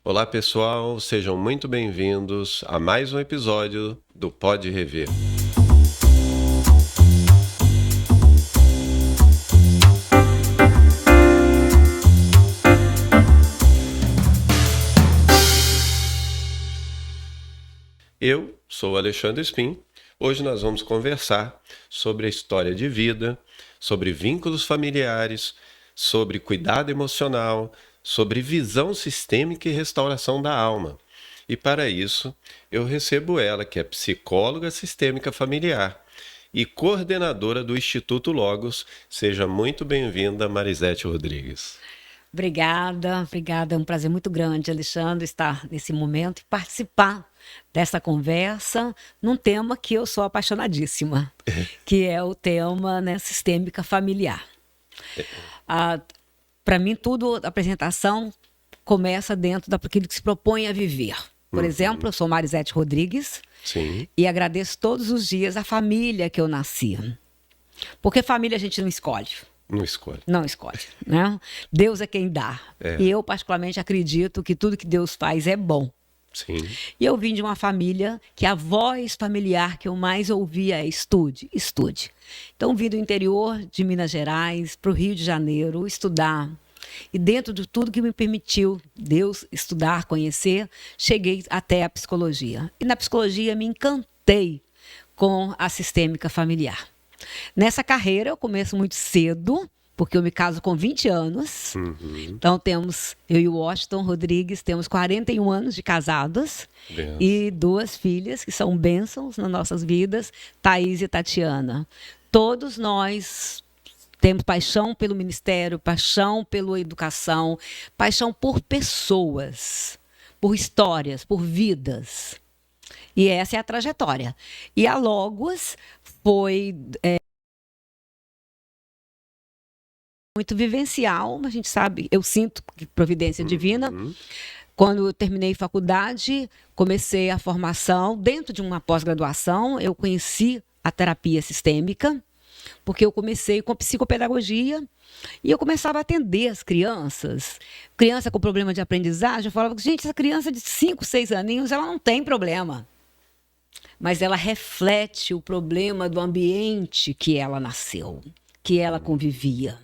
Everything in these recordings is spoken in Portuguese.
Olá pessoal, sejam muito bem-vindos a mais um episódio do Pode Rever. Eu sou o Alexandre Spin. Hoje nós vamos conversar sobre a história de vida, sobre vínculos familiares, sobre cuidado emocional, sobre visão sistêmica e restauração da alma. E para isso, eu recebo ela, que é psicóloga sistêmica familiar e coordenadora do Instituto Logos. Seja muito bem-vinda, Marisete Rodrigues. Obrigada. É um prazer muito grande, Alexandre, estar nesse momento e participar dessa conversa num tema que eu sou apaixonadíssima, que é o tema, né, sistêmica familiar. Para mim, tudo, a apresentação começa dentro daquilo que se propõe a viver. Por exemplo, eu sou Marisete Rodrigues. Sim. E agradeço todos os dias a família que eu nasci. Porque família a gente não escolhe. Não escolhe. Não escolhe, né? Deus é quem dá. E eu, particularmente, acredito que tudo que Deus faz é bom. Sim. E eu vim de uma família que a voz familiar que eu mais ouvia é estude, estude. Então, vim do interior de Minas Gerais para o Rio de Janeiro estudar. E dentro de tudo que me permitiu Deus estudar, conhecer, cheguei até a psicologia. E na psicologia me encantei com a sistêmica familiar. Nessa carreira eu começo muito cedo, porque eu me caso com 20 anos. Então temos, eu e o Washington Rodrigues, temos 41 anos de casados. Benção. E 2 filhas que são bênçãos nas nossas vidas, Thaís e Tatiana. Todos nós temos paixão pelo ministério, paixão pela educação, paixão por pessoas, por histórias, por vidas. E essa é a trajetória. E a Logos foi muito vivencial, a gente sabe, eu sinto que providência divina. Quando eu terminei faculdade, comecei a formação. Dentro de uma pós-graduação, eu conheci a terapia sistêmica, porque eu comecei com psicopedagogia e eu começava a atender as crianças. Criança com problema de aprendizagem, eu falava, gente, essa criança de 5, 6 aninhos, ela não tem problema. Mas ela reflete o problema do ambiente que ela nasceu, que ela convivia.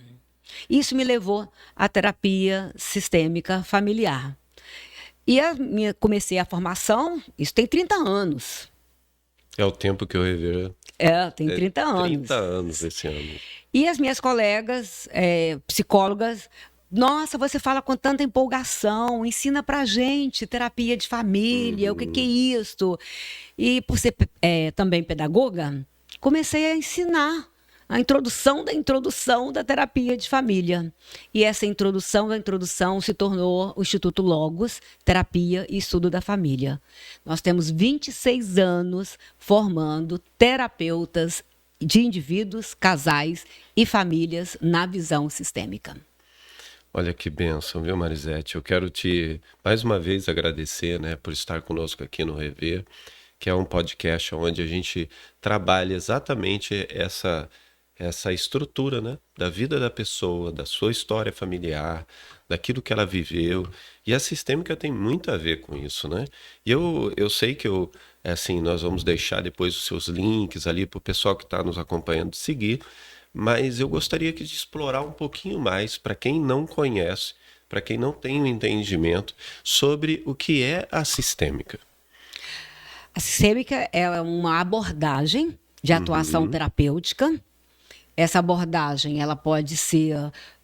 Isso me levou à terapia sistêmica familiar. E comecei a formação, isso tem 30 anos. É o tempo que eu rever. Tem 30 anos. 30 anos esse ano. E as minhas colegas, psicólogas, nossa, você fala com tanta empolgação, ensina pra gente terapia de família, o que é isso? E por ser também pedagoga, comecei a ensinar a introdução da introdução da terapia de família. E essa introdução da introdução se tornou o Instituto Logos, Terapia e Estudo da Família. Nós temos 26 anos formando terapeutas de indivíduos, casais e famílias na visão sistêmica. Olha que bênção, viu, Marisete? Eu quero te, mais uma vez, agradecer, né, por estar conosco aqui no Rever, que é um podcast onde a gente trabalha exatamente essa estrutura, né, da vida da pessoa, da sua história familiar, daquilo que ela viveu. E a sistêmica tem muito a ver com isso, né? E eu sei que nós vamos deixar depois os seus links ali para o pessoal que está nos acompanhando seguir, mas eu gostaria de explorar um pouquinho mais para quem não conhece, para quem não tem um entendimento sobre o que é a sistêmica. A sistêmica é uma abordagem de atuação terapêutica. Essa abordagem ela pode ser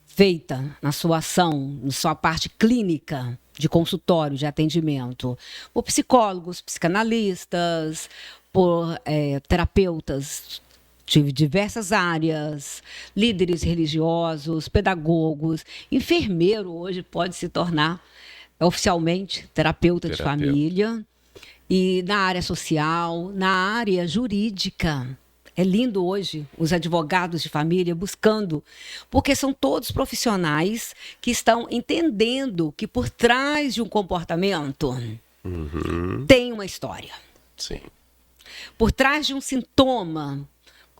feita na sua ação, na sua parte clínica de consultório, de atendimento, por psicólogos, psicanalistas, por terapeutas de diversas áreas, líderes religiosos, pedagogos, enfermeiro hoje pode se tornar oficialmente terapeuta de família, e na área social, na área jurídica. É lindo hoje os advogados de família buscando, porque são todos profissionais que estão entendendo que por trás de um comportamento tem uma história. Sim. Por trás de um sintoma,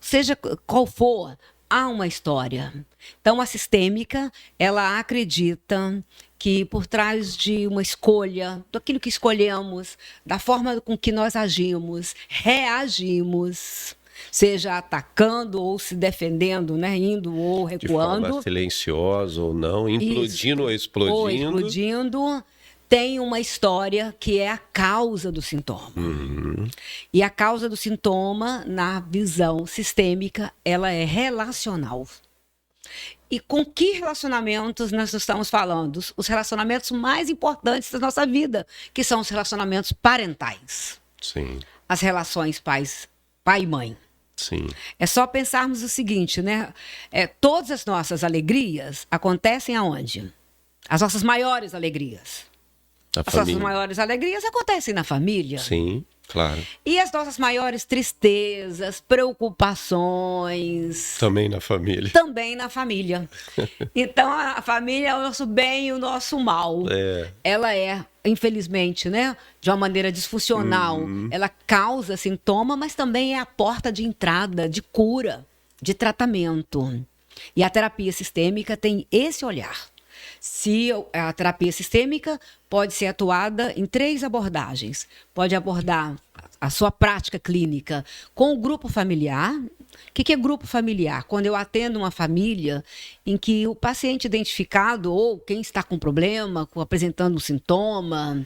seja qual for, há uma história. Então, a sistêmica, ela acredita que por trás de uma escolha, daquilo que escolhemos, da forma com que nós agimos, reagimos, seja atacando ou se defendendo, né, indo ou recuando. De forma silenciosa ou não, implodindo ou explodindo. Ou explodindo, tem uma história que é a causa do sintoma. E a causa do sintoma, na visão sistêmica, ela é relacional. E com que relacionamentos nós estamos falando? Os relacionamentos mais importantes da nossa vida, que são os relacionamentos parentais. Sim. As relações pai e mãe. Sim. É só pensarmos o seguinte, né? Todas as nossas alegrias acontecem aonde? As nossas maiores alegrias. As nossas maiores alegrias acontecem na família. Sim, claro. E as nossas maiores tristezas, preocupações... Também na família. Também na família. Então, a família é o nosso bem e o nosso mal. Ela é, infelizmente, né, de uma maneira disfuncional. Ela causa sintoma, mas também é a porta de entrada, de cura, de tratamento. E a terapia sistêmica tem esse olhar. Se a terapia sistêmica pode ser atuada em 3 abordagens. Pode abordar a sua prática clínica com o grupo familiar. O que é grupo familiar? Quando eu atendo uma família em que o paciente identificado ou quem está com problema, apresentando um sintoma,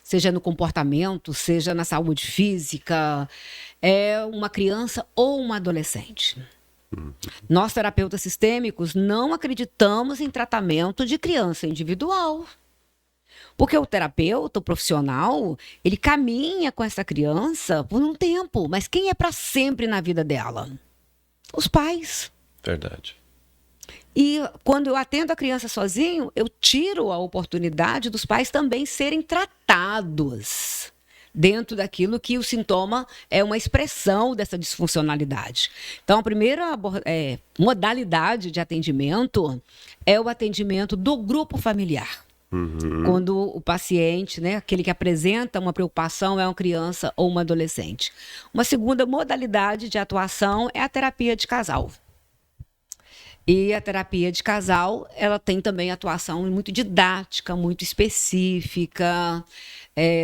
seja no comportamento, seja na saúde física, é uma criança ou uma adolescente. Nós, terapeutas sistêmicos, não acreditamos em tratamento de criança individual. Porque o terapeuta, o profissional, ele caminha com essa criança por um tempo. Mas quem é para sempre na vida dela? Os pais. Verdade. E quando eu atendo a criança sozinho, eu tiro a oportunidade dos pais também serem tratados dentro daquilo que o sintoma é uma expressão dessa disfuncionalidade. Então, a primeira modalidade de atendimento é o atendimento do grupo familiar. Quando o paciente, né, aquele que apresenta uma preocupação é uma criança ou uma adolescente. Uma segunda modalidade de atuação é a terapia de casal. E a terapia de casal, ela tem também atuação muito didática, muito específica.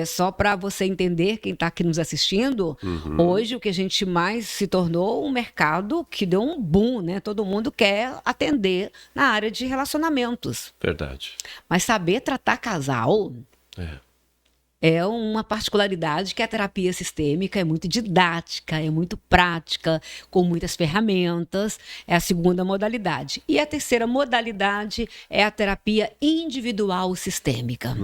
Só para você entender, quem está aqui nos assistindo, hoje o que a gente mais se tornou um mercado que deu um boom, né? Todo mundo quer atender na área de relacionamentos. Verdade. Mas saber tratar casal é uma particularidade que a terapia sistêmica é muito didática, é muito prática, com muitas ferramentas. É a segunda modalidade. E a terceira modalidade é a terapia individual sistêmica.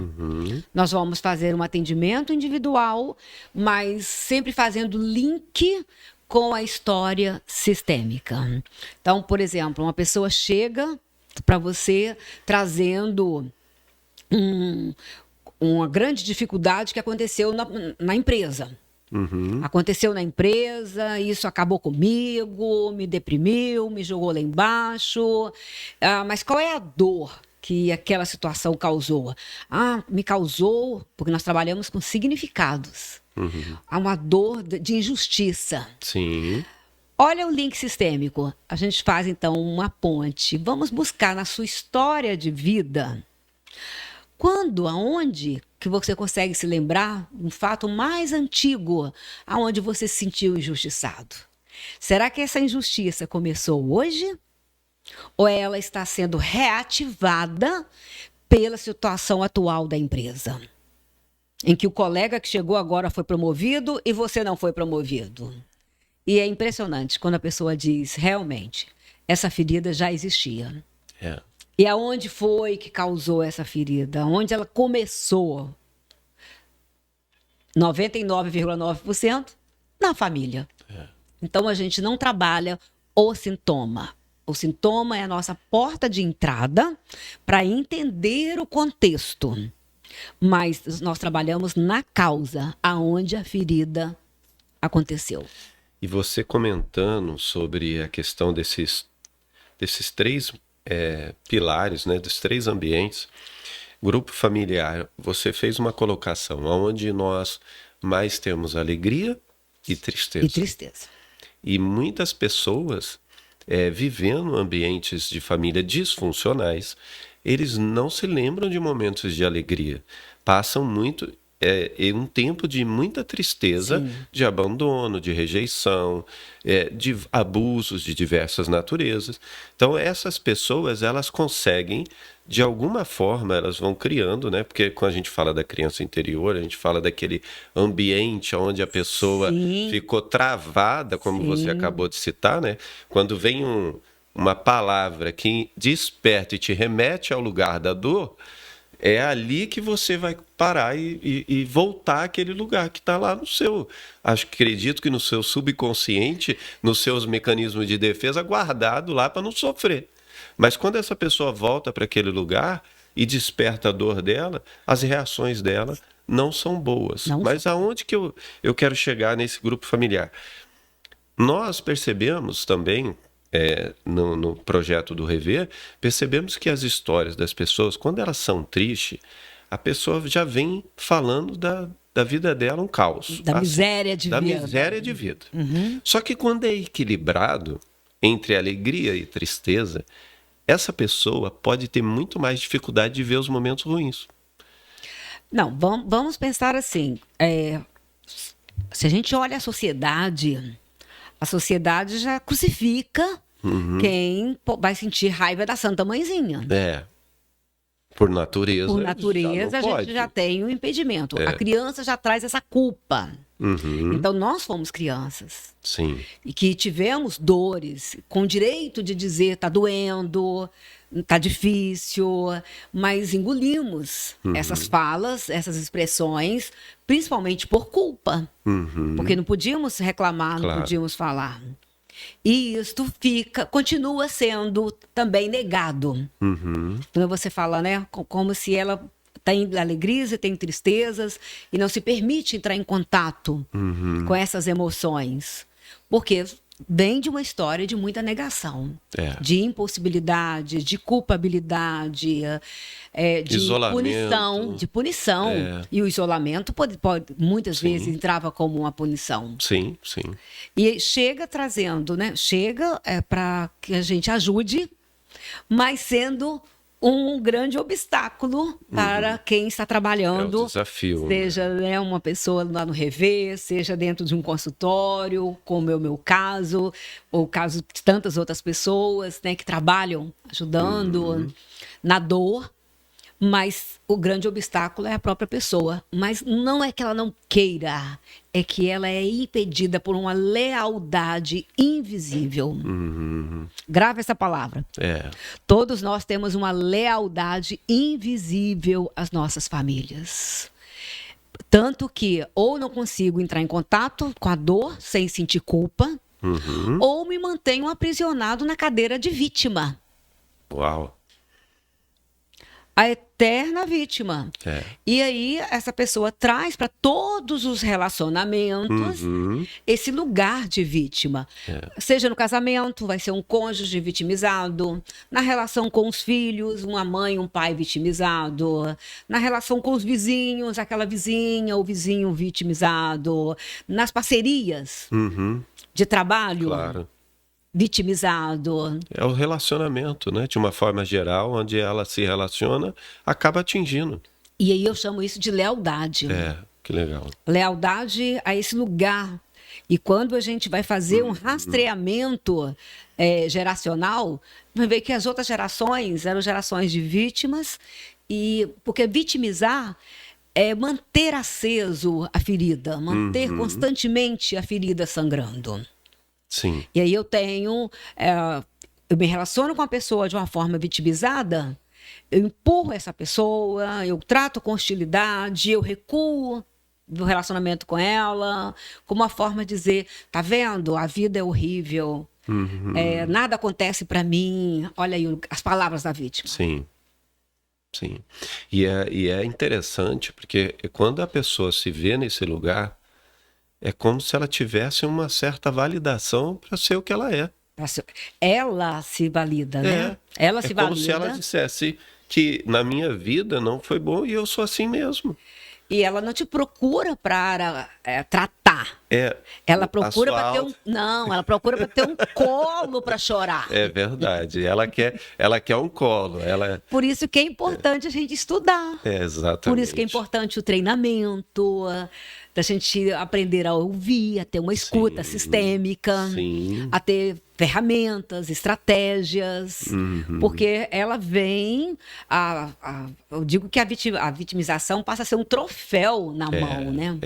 Nós vamos fazer um atendimento individual, mas sempre fazendo link com a história sistêmica. Então, por exemplo, uma pessoa chega para você trazendo uma grande dificuldade que aconteceu na empresa. Aconteceu na empresa, isso acabou comigo, me deprimiu, me jogou lá embaixo. Mas qual é a dor que aquela situação causou? Me causou, porque nós trabalhamos com significados. Há uma dor de injustiça. Sim. Olha o link sistêmico. A gente faz, então, uma ponte. Vamos buscar na sua história de vida... Quando, aonde que você consegue se lembrar um fato mais antigo, aonde você se sentiu injustiçado? Será que essa injustiça começou hoje? Ou ela está sendo reativada pela situação atual da empresa? Em que o colega que chegou agora foi promovido e você não foi promovido. E é impressionante quando a pessoa diz, realmente, essa ferida já existia. E aonde foi que causou essa ferida? Onde ela começou? 99,9% na família. Então, a gente não trabalha o sintoma. O sintoma é a nossa porta de entrada para entender o contexto. Mas nós trabalhamos na causa, aonde a ferida aconteceu. E você comentando sobre a questão desses 3 pilares, né, dos 3 ambientes, grupo familiar, você fez uma colocação onde nós mais temos alegria e tristeza. E tristeza. E muitas pessoas vivendo ambientes de família disfuncionais, eles não se lembram de momentos de alegria. Passam muito um tempo de muita tristeza, Sim. de abandono, de rejeição, de abusos de diversas naturezas. Então, essas pessoas, elas conseguem, de alguma forma, elas vão criando, né? Porque quando a gente fala da criança interior, a gente fala daquele ambiente onde a pessoa Sim, ficou travada, como você sim. acabou de citar, né? Quando vem uma palavra que desperta e te remete ao lugar da dor, é ali que você vai parar e voltar àquele lugar que está lá no seu. Acredito que no seu subconsciente, nos seus mecanismos de defesa, guardado lá para não sofrer. Mas quando essa pessoa volta para aquele lugar e desperta a dor dela, as reações dela não são boas. Não. Mas aonde que eu quero chegar nesse grupo familiar? Nós percebemos também, no projeto do Rever, percebemos que as histórias das pessoas, quando elas são tristes, a pessoa já vem falando da vida dela um caos. Da miséria de Da vida. miséria de vida. Só que quando é equilibrado entre alegria e tristeza, essa pessoa pode ter muito mais dificuldade de ver os momentos ruins. Não, vamos pensar assim. Se a gente olha a sociedade já crucifica quem vai sentir raiva da Santa Mãezinha. Por natureza. Por natureza, a gente já tem um impedimento. A criança já traz essa culpa. Então, nós fomos crianças. Sim. E que tivemos dores, com direito de dizer tá doendo, tá difícil, mas engolimos essas falas, essas expressões, principalmente por culpa. Porque não podíamos reclamar, Claro. não podíamos falar. E isto continua sendo também negado. Quando você fala, né, como se ela tem alegrias e tem tristezas e não se permite entrar em contato com essas emoções. Porque vem de uma história de muita negação, de impossibilidade, de culpabilidade, de Isolamento. punição. E o isolamento muitas vezes entrava como uma punição. Sim, sim. E chega trazendo, né? Chega para que a gente ajude, mas sendo um grande obstáculo para quem está trabalhando. É o desafio. Seja, né, uma pessoa lá no Rever, seja dentro de um consultório, como é o meu caso, ou o caso de tantas outras pessoas, né, que trabalham ajudando na dor. Mas o grande obstáculo é a própria pessoa. Mas não é que ela não queira, é que ela é impedida por uma lealdade invisível. Grave essa palavra. Todos nós temos uma lealdade invisível às nossas famílias. Tanto que ou não consigo entrar em contato com a dor sem sentir culpa, ou me mantenho aprisionado na cadeira de vítima. Uau. A eterna vítima. E aí, essa pessoa traz para todos os relacionamentos esse lugar de vítima. Seja no casamento, vai ser um cônjuge vitimizado. Na relação com os filhos, uma mãe, um pai vitimizado. Na relação com os vizinhos, aquela vizinha ou vizinho vitimizado. Nas parcerias de trabalho. Claro. Vitimizado. É o relacionamento, né? De uma forma geral, onde ela se relaciona, acaba atingindo. E aí eu chamo isso de lealdade. Que legal. Lealdade a esse lugar. E quando a gente vai fazer um rastreamento geracional, vai ver que as outras gerações eram gerações de vítimas, porque vitimizar é manter aceso a ferida, manter constantemente a ferida sangrando. Sim. E aí eu me relaciono com a pessoa de uma forma vitimizada, eu empurro essa pessoa, eu trato com hostilidade, eu recuo do relacionamento com ela, como uma forma de dizer, tá vendo? A vida é horrível, nada acontece para mim. Olha aí as palavras da vítima. Sim. Sim. E é interessante, porque quando a pessoa se vê nesse lugar, é como se ela tivesse uma certa validação para ser o que ela é. Ela se valida, né? Ela se valida. É como se ela dissesse que na minha vida não foi bom e eu sou assim mesmo. E ela não te procura para tratar gritar. Ela procura para ter Não, ela procura para ter um colo para chorar. É verdade. Ela quer um colo. Por isso que é importante a gente estudar. Exatamente. Por isso que é importante o treinamento, da gente aprender a ouvir, a ter uma escuta sistêmica, a ter ferramentas, estratégias, porque ela vem... eu digo que a vitimização passa a ser um troféu na mão, né?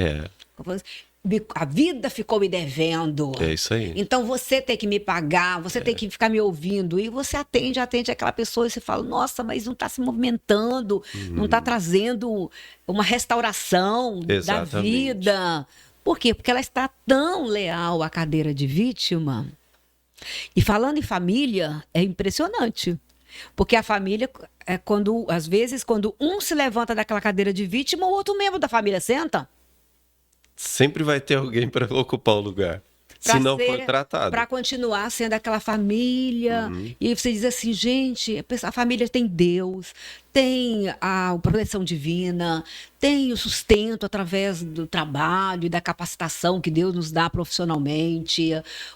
A vida ficou me devendo. É isso aí. Então você tem que me pagar, você tem que ficar me ouvindo. E você atende aquela pessoa e você fala, nossa, mas não está se movimentando, não está trazendo uma restauração da vida. Por quê? Porque ela está tão leal à cadeira de vítima. E falando em família, é impressionante. Porque a família, às vezes, quando um se levanta daquela cadeira de vítima, o outro membro da família senta. Sempre vai ter alguém para ocupar o lugar. Se não for tratado. Para continuar sendo aquela família. E aí você diz assim, gente, a família tem Deus, tem a proteção divina, tem o sustento através do trabalho e da capacitação que Deus nos dá profissionalmente.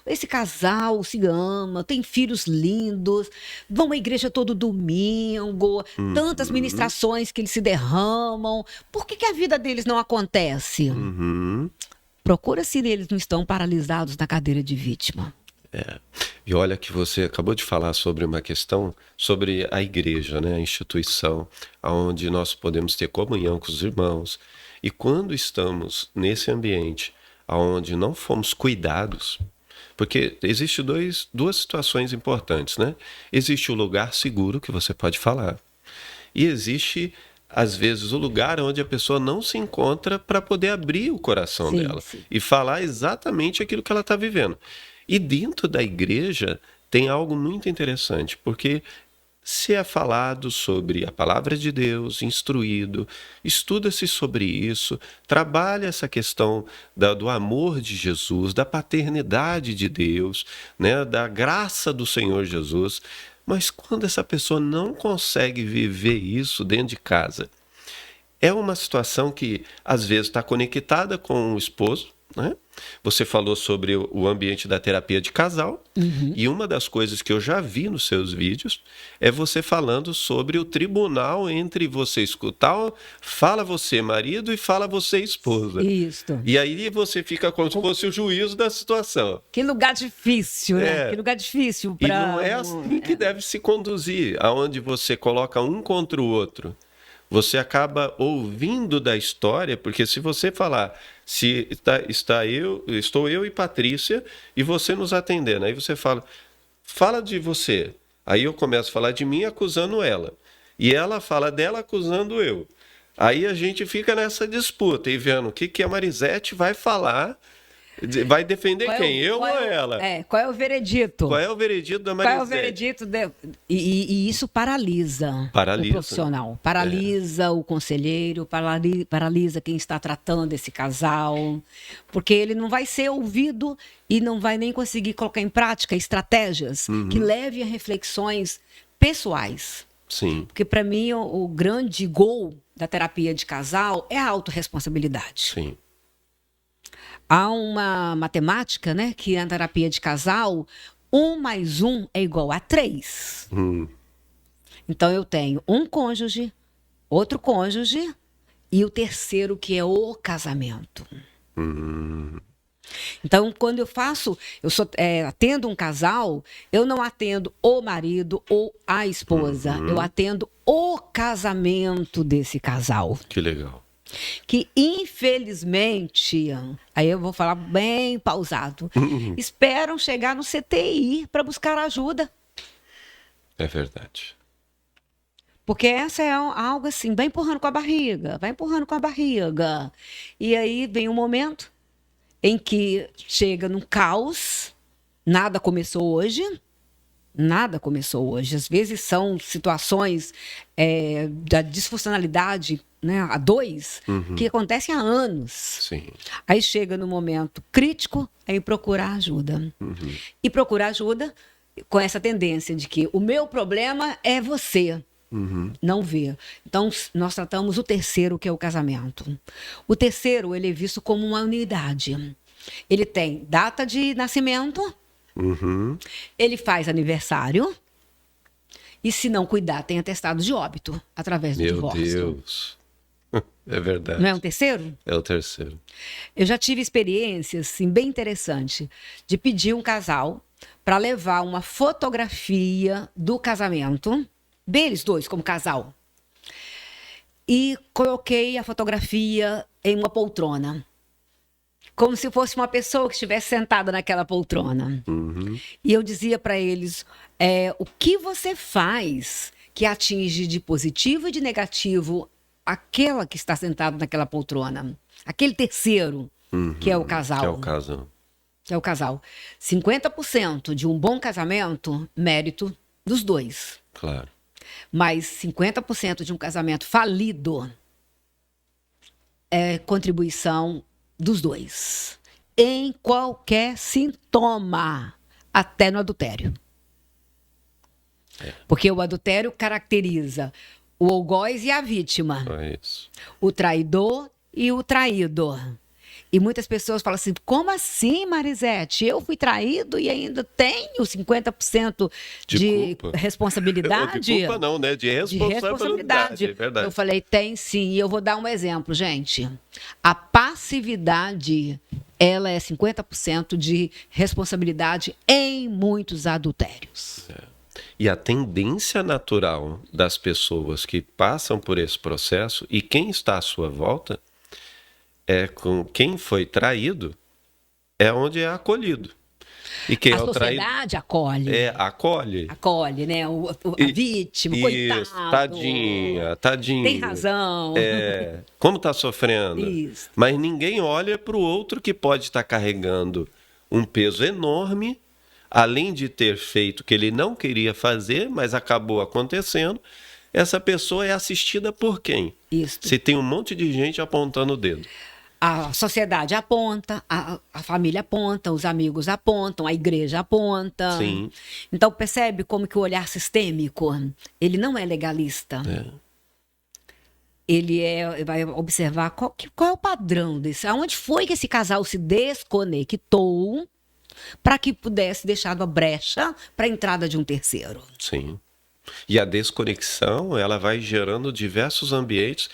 Esse casal se ama, tem filhos lindos, vão à igreja todo domingo, tantas ministrações que eles se derramam. Por que a vida deles não acontece? Procura se eles não estão paralisados na cadeira de vítima. E olha que você acabou de falar sobre uma questão sobre a igreja, né? A instituição, onde nós podemos ter comunhão com os irmãos. E quando estamos nesse ambiente onde não fomos cuidados, porque existe duas situações importantes, né? Existe o lugar seguro que você pode falar. E existe, às vezes, o lugar onde a pessoa não se encontra para poder abrir o coração dela e falar exatamente aquilo que ela está vivendo. E dentro da igreja tem algo muito interessante, porque se é falado sobre a palavra de Deus, instruído, estuda-se sobre isso, trabalha essa questão do amor de Jesus, da paternidade de Deus, né, da graça do Senhor Jesus. Mas quando essa pessoa não consegue viver isso dentro de casa, é uma situação que às vezes está conectada com o esposo, né? Você falou sobre o ambiente da terapia de casal, e uma das coisas que eu já vi nos seus vídeos é você falando sobre o tribunal entre você escutar, fala você marido e fala você esposa. Isso. E aí você fica como se fosse o juízo da situação. Que lugar difícil, né? Que lugar difícil. E não é assim que deve se conduzir, aonde você coloca um contra o outro. Você acaba ouvindo da história, porque se você falar, se estou eu e Patrícia, e você nos atendendo, aí você fala de você. Aí eu começo a falar de mim acusando ela. E ela fala dela acusando eu. Aí a gente fica nessa disputa e vendo o que a Marisete vai falar. Vai defender quem? Eu ou ela? Qual é o veredito? Qual é o veredito da Marisete? Qual é o veredito? E isso paralisa o profissional. Paralisa o conselheiro, paralisa quem está tratando esse casal. Porque ele não vai ser ouvido e não vai nem conseguir colocar em prática estratégias que levem a reflexões pessoais. Sim. Porque, para mim, o grande gol da terapia de casal é a autorresponsabilidade. Sim. Há uma matemática, né, que na terapia de casal, 1 mais 1 é igual a 3. Então, eu tenho um cônjuge, outro cônjuge e o terceiro, que é o casamento. Então, quando eu atendo um casal, eu não atendo o marido ou a esposa. Eu atendo o casamento desse casal. Que legal. Que, infelizmente, aí eu vou falar bem pausado, esperam chegar no CTI para buscar ajuda. É verdade. Porque essa é algo assim, vai empurrando com a barriga, vai empurrando com a barriga. E aí vem um momento em que chega num caos, nada começou hoje. Nada começou hoje. Às vezes são situações da disfuncionalidade, né, a dois, que acontecem há anos. Sim. Aí chega no momento crítico, aí procurar ajuda. E procurar ajuda com essa tendência de que o meu problema é você. Não vê. Então, nós tratamos o terceiro, que é o casamento. O terceiro, ele é visto como uma unidade. Ele tem data de nascimento, Uhum. ele faz aniversário e, se não cuidar, tem atestado de óbito através do Meu divórcio. Deus. É Não é verdade. um terceiro? É o terceiro. Eu já tive experiências assim, bem interessante de pedir um casal para levar uma fotografia do casamento, deles dois como casal, e coloquei a fotografia em uma poltrona, como se fosse uma pessoa que estivesse sentada naquela poltrona. Uhum. E eu dizia para eles, o que você faz que atinge de positivo e de negativo aquela que está sentada naquela poltrona, aquele terceiro, que é o Uhum. Que é o casal. caso. Que é o casal. 50% de um bom casamento, mérito dos dois. Claro. Mas 50% de um casamento falido é contribuição dos dois. Em qualquer sintoma, até no adultério. Porque o adultério caracteriza o algoz e a vítima, É isso. o traidor e o traído. E muitas pessoas falam assim, como assim, Marisete? Eu fui traído e ainda tenho 50% De de culpa. responsabilidade? De culpa não, né? De De responsabilidade. É verdade. Eu falei, tem sim. E eu vou dar um exemplo, gente. A passividade, ela é 50% de responsabilidade em muitos adultérios. E a tendência natural das pessoas que passam por esse processo e quem está à sua volta é com quem foi traído é onde é acolhido. E quem A é o traído sociedade acolhe. acolhe. Acolhe, né? A E- vítima, Isso, coitado. tadinha, tadinho. Tem razão. Como está sofrendo? Isso. Mas ninguém olha para o outro que pode estar carregando um peso enorme, além de ter feito o que ele não queria fazer, mas acabou acontecendo. Essa pessoa é assistida por quem? Isso. Se tem um monte de gente apontando o dedo. A sociedade aponta, a família aponta, os amigos apontam, a igreja aponta. Sim. Então, percebe como que o olhar sistêmico, ele não é legalista. Ele vai observar qual é o padrão desse, aonde foi que esse casal se desconectou para que pudesse deixar uma brecha para a entrada de um terceiro. Sim. E a desconexão, ela vai gerando diversos ambientes,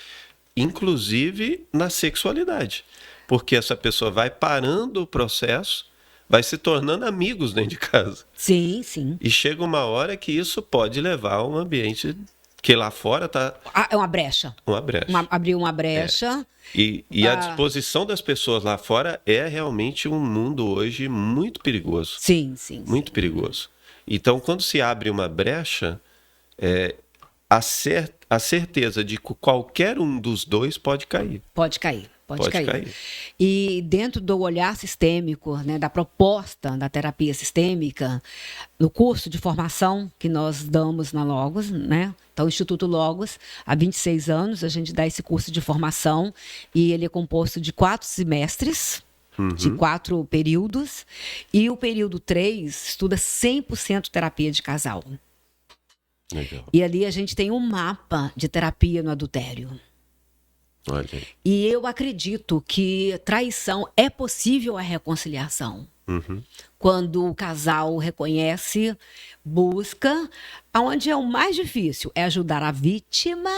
inclusive na sexualidade. Porque essa pessoa vai parando o processo, vai se tornando amigos dentro de casa. Sim, sim. E chega uma hora que isso pode levar a um ambiente que lá fora está É uma brecha. uma brecha. Abriu uma brecha. E a disposição das pessoas lá fora é realmente um mundo hoje muito perigoso. Sim, sim. Muito perigoso. Então, quando se abre uma brecha, a certeza de que qualquer um dos dois pode cair. Pode cair. Pode cair. cair. E dentro do olhar sistêmico, né, da proposta da terapia sistêmica, no curso de formação que nós damos na Logos, né? Então, o Instituto Logos, há 26 anos, a gente dá esse curso de formação e ele é composto de 4 semestres, de 4 períodos, e o período 3 estuda 100% terapia de casal. Legal. E ali a gente tem um mapa de terapia no adultério. Olha aí. E eu acredito que traição é possível a reconciliação. Quando o casal reconhece, busca, aonde é o mais difícil é ajudar a vítima,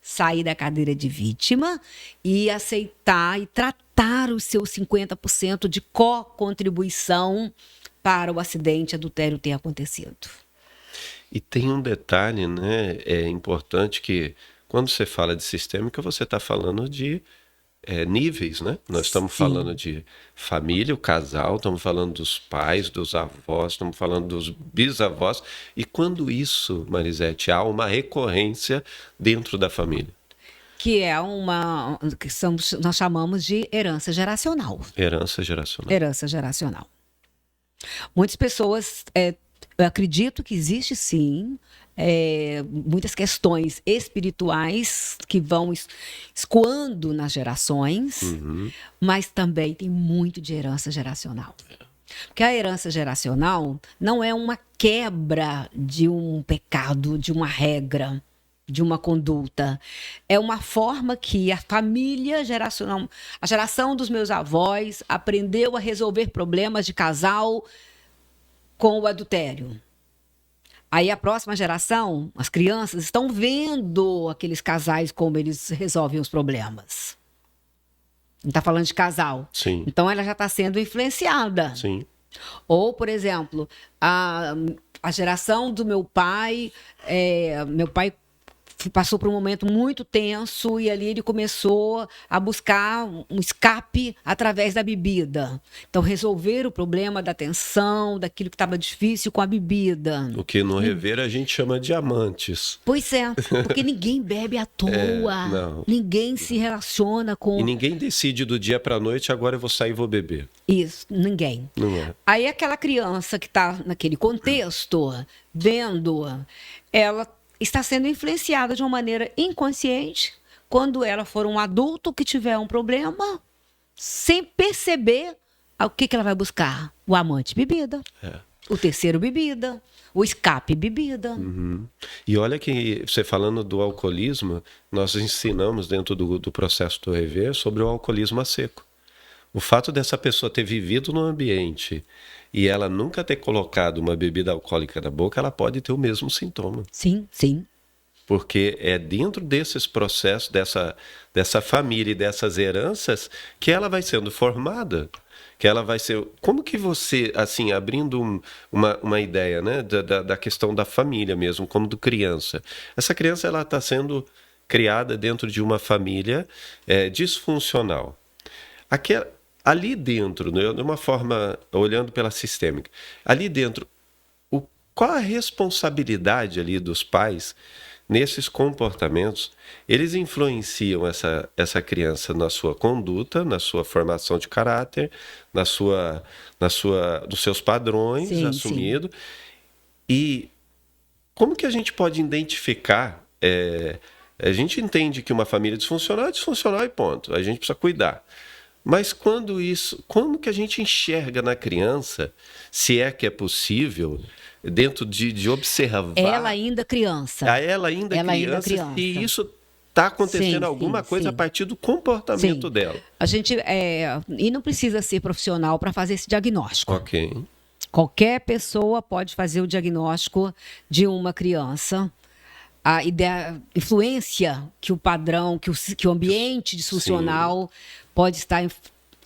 sair da cadeira de vítima e aceitar e tratar os seus 50% de co-contribuição para o acidente adultério ter acontecido. E tem um detalhe, né? É importante que quando você fala de sistêmica, você está falando de níveis, né? Nós estamos Sim. falando de família, o casal, estamos falando dos pais, dos avós, estamos falando dos bisavós. E quando isso, Marisete, há uma recorrência dentro da família? Que é nós chamamos de herança geracional. Herança geracional. Herança geracional. Muitas pessoas, eu acredito que existe sim, muitas questões espirituais que vão escoando nas gerações, mas também tem muito de herança geracional. Porque a herança geracional não é uma quebra de um pecado, de uma regra. de uma conduta. É uma forma que a família geracional, a geração dos meus avós aprendeu a resolver problemas de casal com o adultério. Aí a próxima geração, as crianças, estão vendo aqueles casais como eles resolvem os problemas. Não está falando de casal. Sim. Então ela já está sendo influenciada. Sim. Ou, por exemplo, a geração do meu pai passou por um momento muito tenso e ali ele começou a buscar um escape através da bebida. Então, resolver o problema da tensão, daquilo que estava difícil com a bebida. O que no rever a gente chama de amantes. Pois é, porque ninguém bebe à toa, não. Ninguém se relaciona com... E ninguém decide do dia para a noite, agora eu vou sair e vou beber. Isso, ninguém. Não é. Aí aquela criança que está naquele contexto, vendo, ela está sendo influenciada de uma maneira inconsciente. Quando ela for um adulto que tiver um problema, sem perceber o que ela vai buscar. O amante, bebida. O terceiro, bebida. O escape, bebida. Uhum. E olha que você falando do alcoolismo, nós ensinamos dentro do processo do rever sobre o alcoolismo a seco. O fato dessa pessoa ter vivido no ambiente e ela nunca ter colocado uma bebida alcoólica na boca, ela pode ter o mesmo sintoma. Sim, sim. Porque é dentro desses processos, dessa família e dessas heranças, que ela vai sendo formada. Que ela vai ser... Como que você, assim, abrindo uma ideia, né, da questão da família mesmo, como do criança. Essa criança, ela está sendo criada dentro de uma família disfuncional. Ali dentro, né, de uma forma, olhando pela sistêmica, ali dentro, qual a responsabilidade ali dos pais nesses comportamentos? Eles influenciam essa criança na sua conduta, na sua formação de caráter, nos seus padrões assumidos. E como que a gente pode identificar? A gente entende que uma família disfuncional é disfuncional e ponto. A gente precisa cuidar. Mas quando que a gente enxerga na criança, se é que é possível, dentro de observar... Ela ainda criança. Ela ainda criança. E isso está acontecendo alguma coisa a partir do comportamento dela. A gente, e não precisa ser profissional para fazer esse diagnóstico. Ok. Qualquer pessoa pode fazer o diagnóstico de uma criança. A influência que o padrão, que o ambiente disfuncional pode estar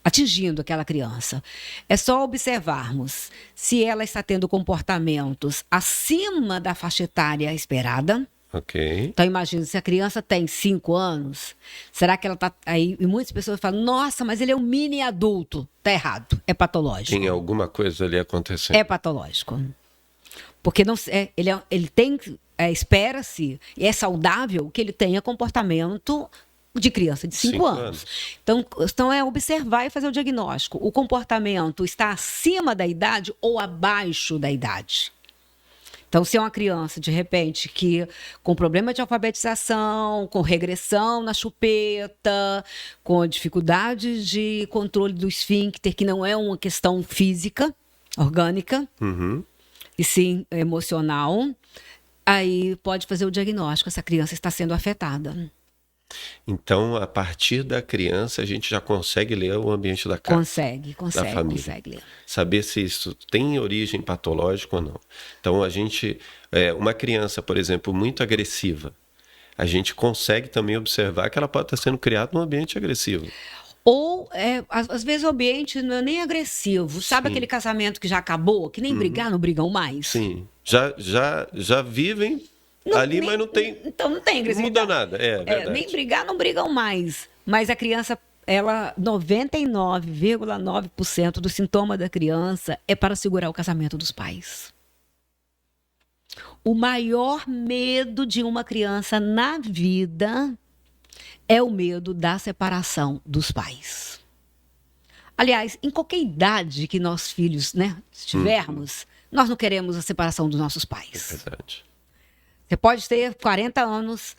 atingindo aquela criança. É só observarmos se ela está tendo comportamentos acima da faixa etária esperada. Ok. Então, imagina, se a criança tem 5 anos, será que ela está... Aí, e muitas pessoas falam, nossa, mas ele é um mini adulto. Está errado, é patológico. Tem alguma coisa ali acontecendo. É patológico. Porque não, ele tem... espera-se, e é saudável que ele tenha comportamento de criança de 5 anos. Então é observar e fazer o diagnóstico. O comportamento está acima da idade ou abaixo da idade? Então, se é uma criança, de repente, que com problema de alfabetização, com regressão na chupeta, com dificuldade de controle do esfíncter, que não é uma questão física, orgânica, e sim emocional, aí pode fazer o diagnóstico, essa criança está sendo afetada. Então, a partir da criança, a gente já consegue ler o ambiente da casa. Consegue ler. Saber se isso tem origem patológica ou não. Então, uma criança, por exemplo, muito agressiva, a gente consegue também observar que ela pode estar sendo criada num ambiente agressivo. Ou, às vezes, o ambiente não é nem agressivo. Sabe aquele casamento que já acabou, que nem brigar, não brigam mais? Sim. Já vivem ali, mas não tem... Então não tem agressividade. Não muda nada, verdade. Nem brigar, não brigam mais. Mas a criança, 99,9% do sintoma da criança é para segurar o casamento dos pais. O maior medo de uma criança na vida é o medo da separação dos pais. Aliás, em qualquer idade que nós filhos, estivermos, nós não queremos a separação dos nossos pais. É verdade. Você pode ter 40 anos,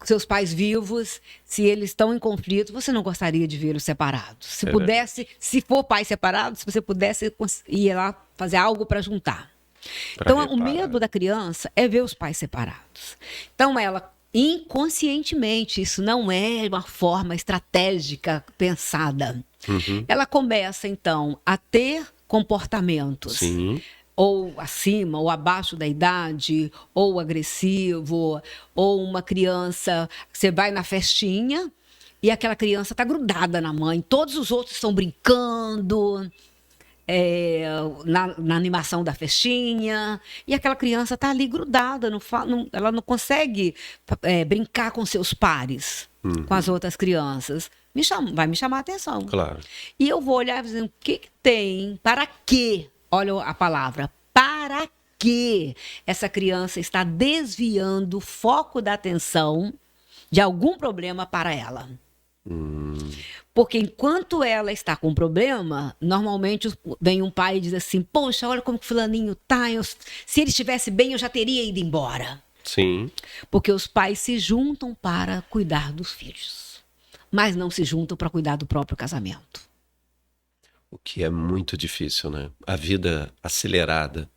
seus pais vivos, se eles estão em conflito, você não gostaria de vê-los separados. Se pudesse, se for pai separado, se você pudesse ir lá fazer algo para juntar. Então, o medo da criança é ver os pais separados. Então, ela inconscientemente. Isso não é uma forma estratégica pensada. Ela começa, então, a ter comportamentos Sim. ou acima ou abaixo da idade, ou agressivo, ou uma criança, você vai na festinha e aquela criança está grudada na mãe, todos os outros estão brincando na animação da festinha, e aquela criança está ali grudada, ela não consegue brincar com seus pares, com as outras crianças. Vai me chamar a atenção. Claro. E eu vou olhar e dizer, o que tem, para quê? Olha a palavra, para que essa criança está desviando o foco da atenção de algum problema para ela. Porque enquanto ela está com problema, normalmente vem um pai e diz assim, poxa, olha como que fulaninho tá, se ele estivesse bem eu já teria ido embora. Sim. Porque os pais se juntam para cuidar dos filhos, mas não se juntam para cuidar do próprio casamento. O que é muito difícil, né? A vida acelerada,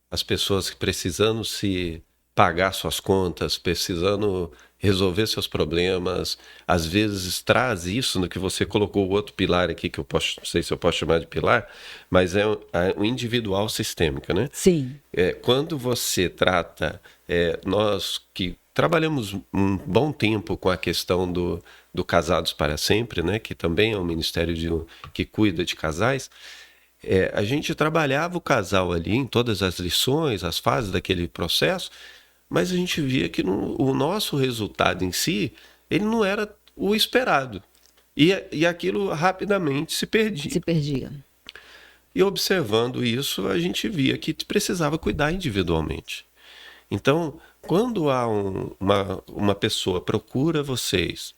as pessoas que precisando se pagar suas contas, precisando resolver seus problemas, às vezes traz isso no que você colocou, o outro pilar aqui, que eu não sei se eu posso chamar de pilar, mas é o individual sistêmico, né? Sim. Quando você trata, nós que trabalhamos um bom tempo com a questão do Casados para Sempre, né? Que também é um ministério que cuida de casais, a gente trabalhava o casal ali em todas as lições, as fases daquele processo, mas a gente via que o nosso resultado em si, ele não era o esperado. E aquilo rapidamente se perdia. Se perdia. E observando isso, a gente via que precisava cuidar individualmente. Então, quando há uma pessoa procura vocês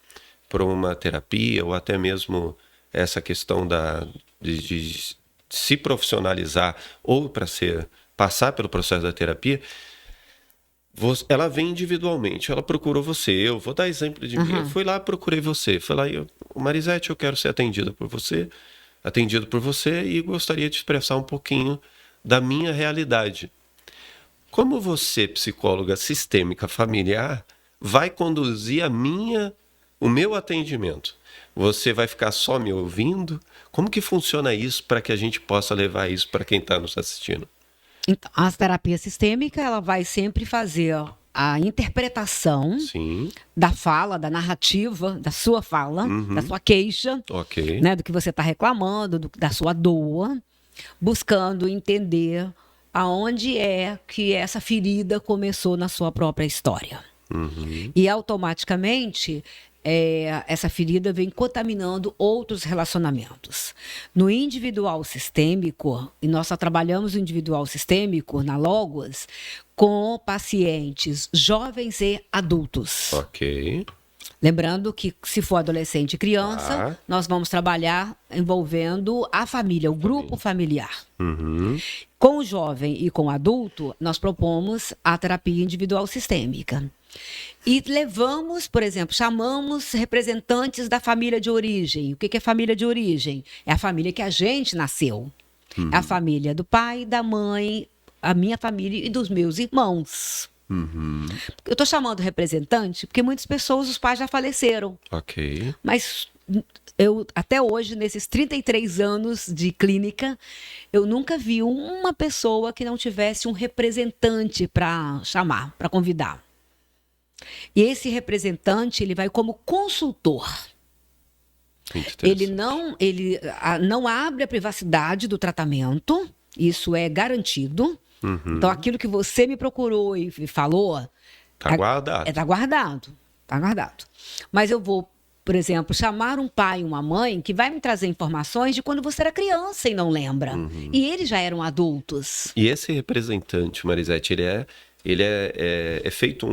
para uma terapia, ou até mesmo essa questão de se profissionalizar, ou para passar pelo processo da terapia, ela vem individualmente, ela procurou você. Eu vou dar exemplo de mim. Eu fui lá, procurei você. Fui lá, Marisete, eu quero ser atendido por você e gostaria de expressar um pouquinho da minha realidade. Como você, psicóloga sistêmica familiar, vai conduzir o meu atendimento? Você vai ficar só me ouvindo? Como que funciona isso para que a gente possa levar isso para quem está nos assistindo? Então, a terapia sistêmica, ela vai sempre fazer a interpretação Sim. da fala, da narrativa, da sua fala, da sua queixa, Ok. né, do que você está reclamando, da sua dor, buscando entender aonde é que essa ferida começou na sua própria história. E automaticamente essa ferida vem contaminando outros relacionamentos. No individual sistêmico, e nós só trabalhamos o individual sistêmico na Logos com pacientes jovens e adultos. Ok. Lembrando que se for adolescente e criança, nós vamos trabalhar envolvendo a família, o grupo familiar. Com o jovem e com o adulto, nós propomos a terapia individual sistêmica. E levamos, por exemplo, chamamos representantes da família de origem. O que é família de origem? É a família que a gente nasceu. É a família do pai, da mãe, a minha família e dos meus irmãos. Eu estou chamando representante porque muitas pessoas, os pais já faleceram. Ok. Mas eu, até hoje, nesses 33 anos de clínica, eu nunca vi uma pessoa que não tivesse um representante para chamar, para convidar. E esse representante, ele vai como consultor. Ele não abre a privacidade do tratamento, isso é garantido. Então, aquilo que você me procurou e falou... Está guardado. Está guardado. Está guardado. Mas eu vou, por exemplo, chamar um pai e uma mãe que vai me trazer informações de quando você era criança e não lembra. E eles já eram adultos. E esse representante, Marisete, ele é feito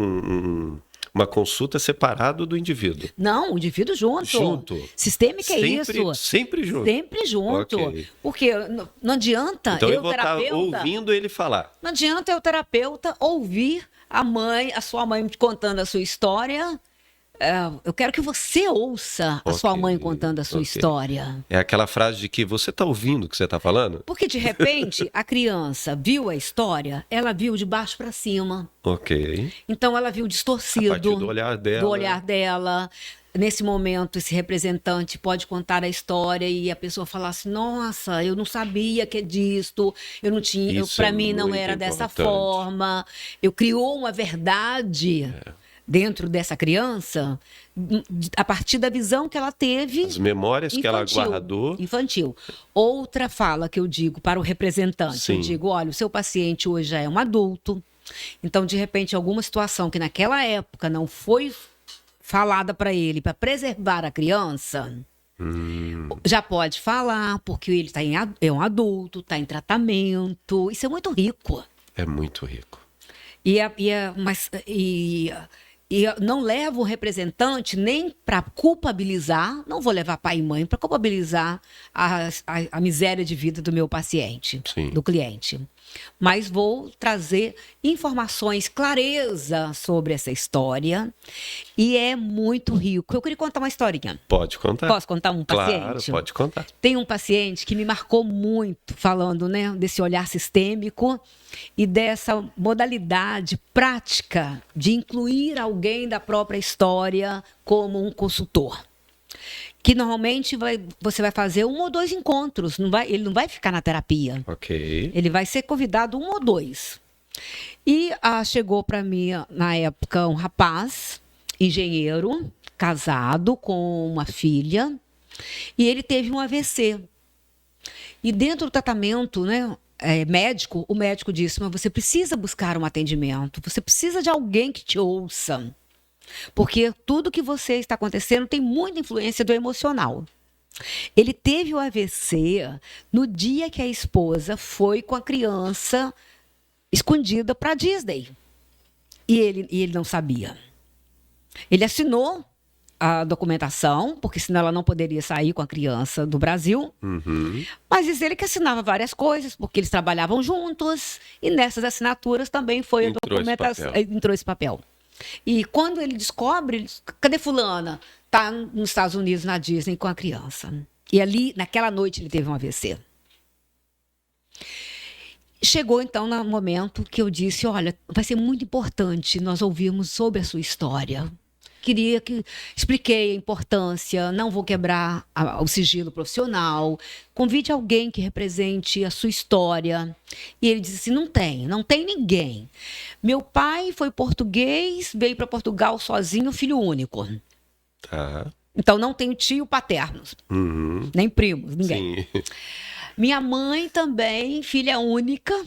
uma consulta separado do indivíduo? Não, o indivíduo junto. Sistêmica é isso. Sempre junto? Sempre junto. Okay. Porque não adianta então eu vou estar ouvindo ele falar. Não adianta o terapeuta ouvir a sua mãe te contando a sua história eu quero que você ouça a sua Ok, mãe contando a sua ok. história. É aquela frase de que você tá ouvindo o que você tá falando? Porque, de repente, a criança viu a história, ela viu de baixo para cima. Ok. Então, ela viu A distorcido partir do olhar dela. do olhar dela. Nesse momento, esse representante pode contar a história e a pessoa falar assim: nossa, eu não sabia que é disto, eu não tinha, Isso para é mim não muito era dessa importante. forma. Eu criou uma verdade dentro dessa criança a partir da visão que ela teve. As memórias que ela Infantil, guardou. infantil. Outra fala que eu digo para o representante, Sim. eu digo, olha, o seu paciente hoje já é um adulto, então, de repente, alguma situação que naquela época não foi falada para ele para preservar a criança, já pode falar, porque ele é um adulto, está em tratamento, isso é muito rico. É muito rico. E eu não levo o representante nem para culpabilizar, não vou levar pai e mãe para culpabilizar a miséria de vida do meu paciente, Sim. do cliente. Mas vou trazer informações, clareza sobre essa história. E é muito rico. Eu queria contar uma historinha. Pode contar. Posso contar um Claro, paciente? pode contar. Tem um paciente que me marcou muito, falando, né, desse olhar sistêmico e dessa modalidade prática de incluir alguém da própria história como um consultor. Que normalmente você vai fazer 1 ou 2 encontros, ele não vai ficar na terapia. Ok. Ele vai ser convidado 1 ou 2. E chegou para mim, na época, um rapaz, engenheiro, casado, com uma filha, e ele teve um AVC. E dentro do tratamento, né, médico, o médico disse, mas você precisa buscar um atendimento, você precisa de alguém que te ouça. Porque tudo que você está acontecendo tem muita influência do emocional. Ele teve o AVC no dia que a esposa foi com a criança escondida para a Disney. E ele não sabia. Ele assinou a documentação, porque senão ela não poderia sair com a criança do Brasil. Mas diz ele que assinava várias coisas, porque eles trabalhavam juntos, e nessas assinaturas também foi a documentação. Entrou esse papel. E quando ele descobre, cadê fulana? Está nos Estados Unidos, na Disney, com a criança. E ali, naquela noite, ele teve um AVC. Chegou, então, no momento que eu disse, olha, vai ser muito importante nós ouvirmos sobre a sua história. Queria que expliquei a importância, não vou quebrar o sigilo profissional, convide alguém que represente a sua história. E ele disse assim, não tem ninguém. Meu pai foi português, veio para Portugal sozinho, filho único. Tá. Então não tenho tio paterno, nem primos, ninguém. Sim. Minha mãe também, filha única.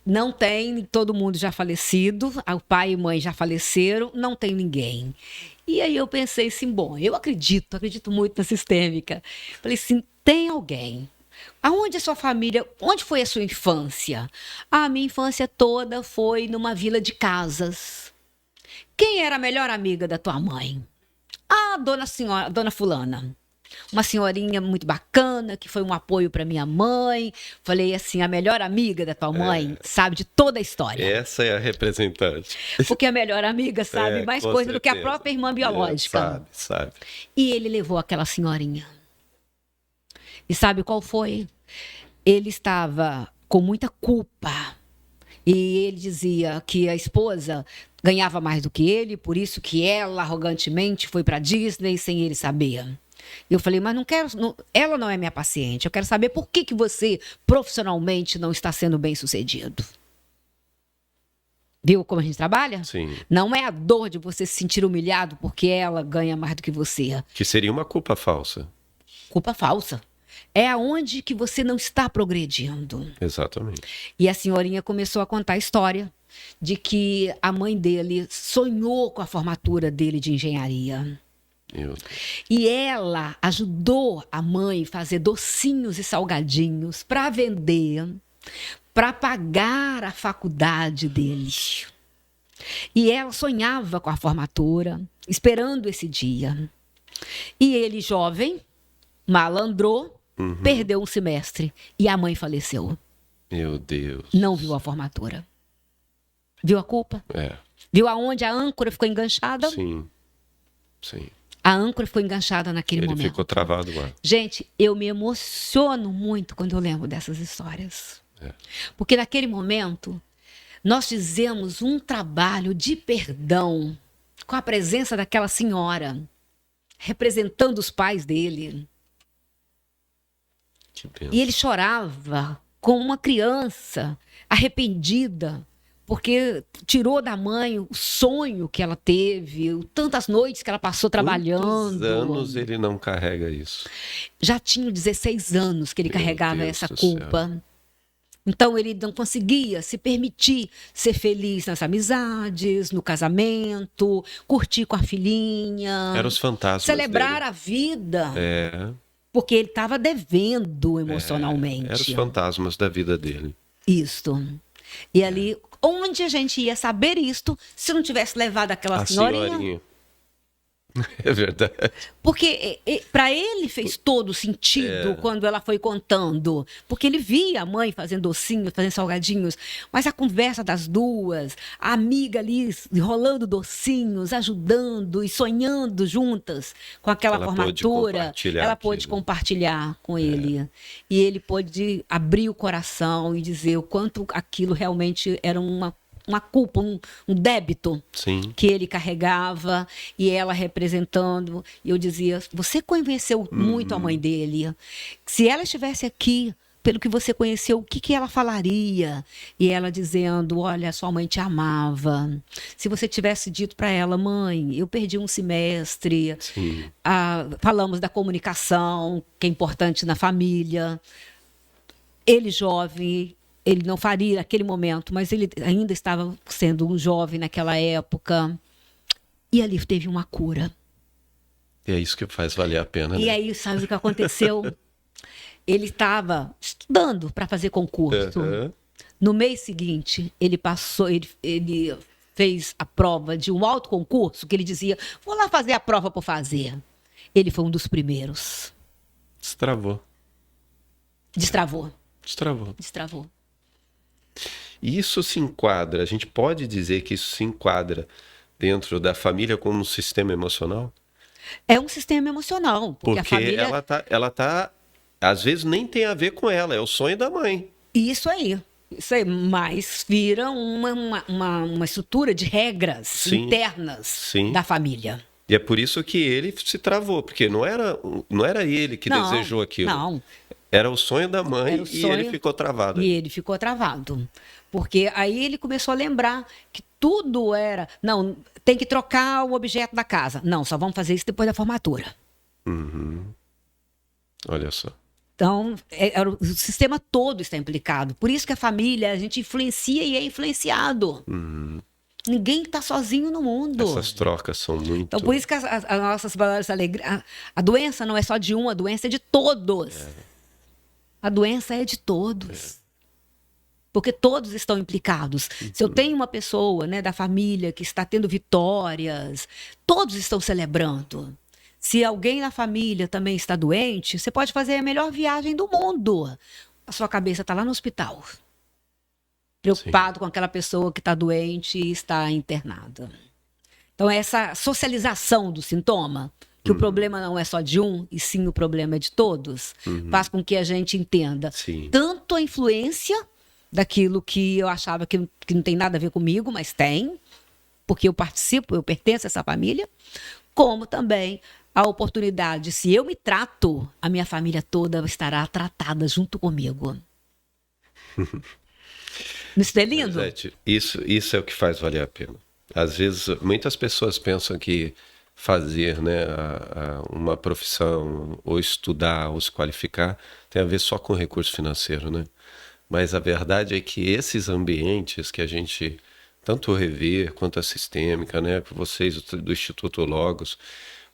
Não tem, todo mundo já falecido, o pai e mãe já faleceram, não tem ninguém. E aí eu pensei assim, bom, eu acredito muito na sistêmica. Falei assim, tem alguém. Aonde a sua família, onde foi a sua infância? A minha infância toda foi numa vila de casas. Quem era a melhor amiga da tua mãe? A dona fulana. Uma senhorinha muito bacana, que foi um apoio para minha mãe. Falei assim, a melhor amiga da tua mãe sabe de toda a história. Essa é a representante. Porque a melhor amiga sabe mais coisa do que a própria irmã biológica. Sabe. E ele levou aquela senhorinha. E sabe qual foi? Ele estava com muita culpa. E ele dizia que a esposa ganhava mais do que ele, por isso que ela arrogantemente foi para Disney sem ele saber. Eu falei, mas ela não é minha paciente. Eu quero saber por que você profissionalmente não está sendo bem sucedido. Viu como a gente trabalha? Sim. Não é a dor de você se sentir humilhado porque ela ganha mais do que você. Que seria uma culpa falsa. Culpa falsa. É aonde que você não está progredindo. Exatamente. E a senhorinha começou a contar a história de que a mãe dele sonhou com a formatura dele de engenharia. E ela ajudou a mãe a fazer docinhos e salgadinhos para vender, para pagar a faculdade dele. E ela sonhava com a formatura, esperando esse dia. E ele, jovem, malandrou, perdeu um semestre e a mãe faleceu. Meu Deus. Não viu a formatura. Viu a culpa? É. Viu aonde a âncora ficou enganchada? Sim. Sim. A âncora foi enganchada naquele Ele momento. ficou travado lá. Gente, eu me emociono muito quando eu lembro dessas histórias. Porque naquele momento, nós fizemos um trabalho de perdão com a presença daquela senhora, representando os pais dele. Que bênção. E ele chorava como uma criança arrependida, porque tirou da mãe o sonho que ela teve, tantas noites que ela passou trabalhando. Quantos anos ele não carrega isso? Já tinha 16 anos que ele Meu carregava Deus essa do culpa. Então ele não conseguia se permitir ser feliz nas amizades, no casamento, curtir com a filhinha, Eram os fantasmas celebrar dele. a vida, É, porque ele estava devendo emocionalmente. eram os fantasmas da vida dele. Isto. E ali, onde a gente ia saber isto se não tivesse levado aquela A senhorinha? senhorinha. É verdade. Porque para ele fez todo sentido quando ela foi contando. Porque ele via a mãe fazendo docinhos, fazendo salgadinhos. Mas a conversa das duas, a amiga ali rolando docinhos, ajudando e sonhando juntas com aquela Ela pôde formatura. compartilhar Ela pôde aquilo. compartilhar com ele. E ele pôde abrir o coração e dizer o quanto aquilo realmente era uma culpa, um débito Sim. que ele carregava, e ela representando. E eu dizia, você conheceu muito a mãe dele. Se ela estivesse aqui, pelo que você conheceu, o que ela falaria? E ela dizendo, olha, sua mãe te amava. Se você tivesse dito para ela, mãe, eu perdi um semestre. Sim. Falamos da comunicação, que é importante na família. Ele jovem, ele não faria naquele momento, mas ele ainda estava sendo um jovem naquela época. E ali teve uma cura. E é isso que faz valer a pena, E né? aí, sabe o que aconteceu? Ele estava estudando para fazer concurso. Aham. No mês seguinte, ele passou, ele fez a prova de um alto concurso, que ele dizia, vou lá fazer a prova por fazer. Ele foi um dos primeiros. Destravou. Destravou. E isso se enquadra, a gente pode dizer que isso se enquadra dentro da família como um sistema emocional? É um sistema emocional, porque a família... ela tá, às vezes nem tem a ver com ela, é o sonho da mãe. Isso aí, mas vira uma estrutura de regras internas da família. E é por isso que ele se travou, porque não era ele que desejou aquilo. Não. Era o sonho da mãe e ele ficou travado. E ele ficou travado. Porque aí ele começou a lembrar que tudo era... Não, tem que trocar o objeto da casa. Não, só vamos fazer isso depois da formatura. Uhum. Olha só. Então, o sistema todo está implicado. Por isso que a família, a gente influencia e é influenciado. Uhum. Ninguém está sozinho no mundo. Essas trocas são muito... Então, por isso que as nossas valores de alegria... A doença não é só de um, a doença é de todos. A doença é de todos. Porque todos estão implicados. Se eu tenho uma pessoa, né, da família que está tendo vitórias, todos estão celebrando. Se alguém na família também está doente, você pode fazer a melhor viagem do mundo. A sua cabeça está lá no hospital. Preocupado com aquela pessoa que está doente e está internada. Então, essa socialização do sintoma, que o problema não é só de um, e sim o problema é de todos, faz com que a gente entenda tanto a influência daquilo que eu achava que não tem nada a ver comigo, mas tem, porque eu participo, eu pertenço a essa família, como também a oportunidade, se eu me trato, a minha família toda estará tratada junto comigo. Isso é lindo? Marisete, isso é o que faz valer a pena. Às vezes, muitas pessoas pensam que fazer, né, uma profissão, ou estudar, ou se qualificar, tem a ver só com recurso financeiro, né? Mas a verdade é que esses ambientes que a gente, tanto o Rever quanto a Sistêmica, né, vocês do Instituto Logos,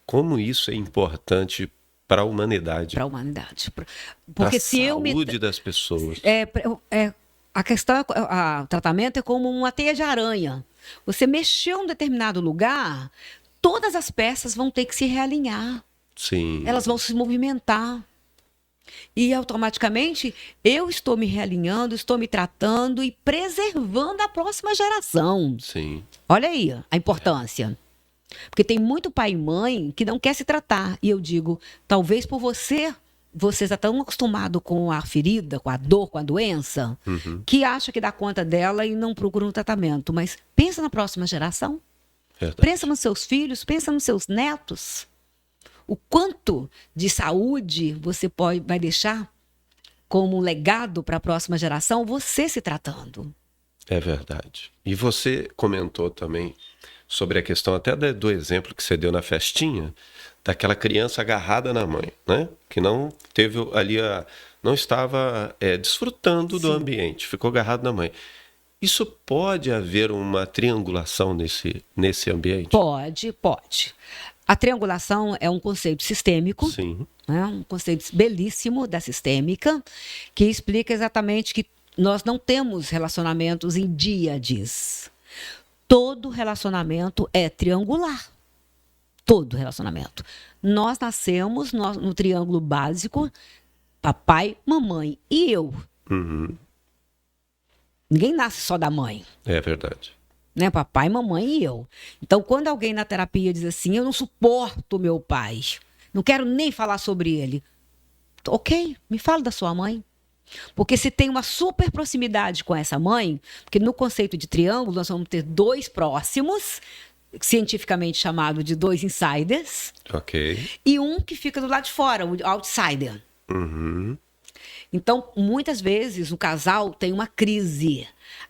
como isso é importante para a humanidade. Para a humanidade. Porque para a se saúde das pessoas. A questão, o tratamento é como uma teia de aranha. Você mexeu em um determinado lugar, todas as peças vão ter que se realinhar. Sim. Elas vão se movimentar. E automaticamente eu estou me realinhando, estou me tratando e preservando a próxima geração. Sim. Olha aí a importância. Porque tem muito pai e mãe que não quer se tratar. E eu digo, talvez por você está tão acostumado com a ferida, com a dor, com a doença, que acha que dá conta dela e não procura um tratamento. Mas pensa na próxima geração. Verdade. Pensa nos seus filhos, pensa nos seus netos. O quanto de saúde você vai deixar como um legado para a próxima geração, você se tratando. É verdade. E você comentou também sobre a questão até do exemplo que você deu na festinha, daquela criança agarrada na mãe, né? Que não teve ali não estava desfrutando do ambiente, ficou agarrado na mãe. Isso pode haver uma triangulação nesse ambiente? Pode. A triangulação é um conceito sistêmico, Sim. né? Um conceito belíssimo da sistêmica, que explica exatamente que nós não temos relacionamentos em díades. Todo relacionamento é triangular. Todo relacionamento. Nós nascemos no triângulo básico, papai, mamãe e eu. Ninguém nasce só da mãe. É verdade. Né? Papai, mamãe e eu. Então, quando alguém na terapia diz assim, eu não suporto meu pai, não quero nem falar sobre ele. Ok, me fala da sua mãe. Porque se tem uma super proximidade com essa mãe, porque no conceito de triângulo nós vamos ter dois próximos, cientificamente chamado de dois insiders, Ok. e um que fica do lado de fora, o outsider. Então, muitas vezes o casal tem uma crise.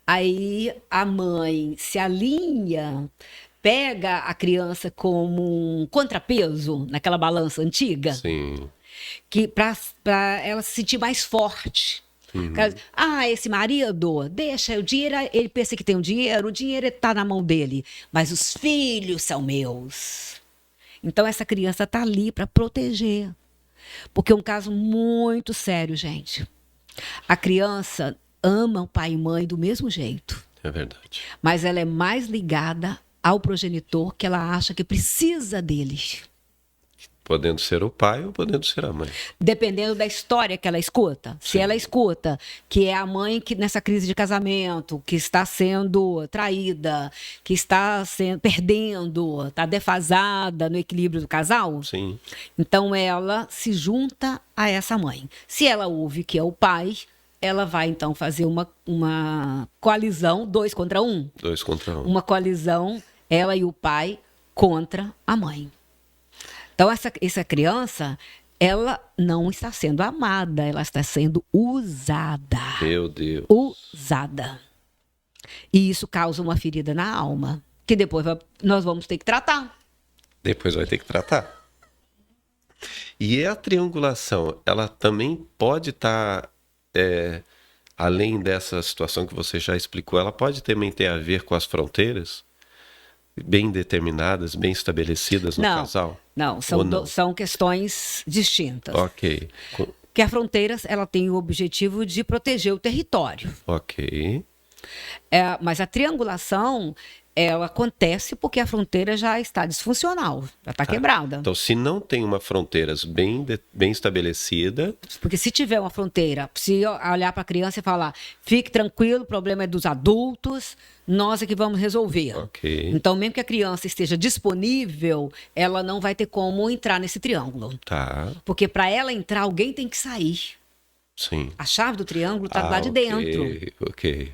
Aí a mãe se alinha, pega a criança como um contrapeso naquela balança antiga. Sim. Que para ela se sentir mais forte. Esse marido, deixa o dinheiro, ele pensa que tem o dinheiro está na mão dele, mas os filhos são meus. Então essa criança está ali para proteger. Porque é um caso muito sério, gente. A criança ama o pai e mãe do mesmo jeito. É verdade. Mas ela é mais ligada ao progenitor, que ela acha que precisa deles. Podendo ser o pai ou podendo ser a mãe. Dependendo da história que ela escuta. Sim. Se ela escuta que é a mãe que nessa crise de casamento, que está sendo traída, que está perdendo, está defasada no equilíbrio do casal, Sim. então ela se junta a essa mãe. Se ela ouve que é o pai, ela vai então fazer uma coalizão, 2 contra 1. 2 contra 1. Uma coalizão, ela e o pai contra a mãe. Então, essa criança, ela não está sendo amada, ela está sendo usada. Meu Deus. Usada. E isso causa uma ferida na alma, que depois nós vamos ter que tratar. Depois vai ter que tratar. E a triangulação, ela também pode estar, além dessa situação que você já explicou, ela pode também ter a ver com as fronteiras bem determinadas, bem estabelecidas no casal? Não, são questões distintas. Ok. Que a fronteira, ela tem o objetivo de proteger o território. Ok. Mas a triangulação, ela acontece porque a fronteira já está disfuncional, já está quebrada. Então, se não tem uma fronteira bem estabelecida... Porque se tiver uma fronteira, se olhar para a criança e falar, fique tranquilo, o problema é dos adultos, nós é que vamos resolver. Ok. Então, mesmo que a criança esteja disponível, ela não vai ter como entrar nesse triângulo. Tá. Porque para ela entrar, alguém tem que sair. Sim. A chave do triângulo está lá de dentro. Ok.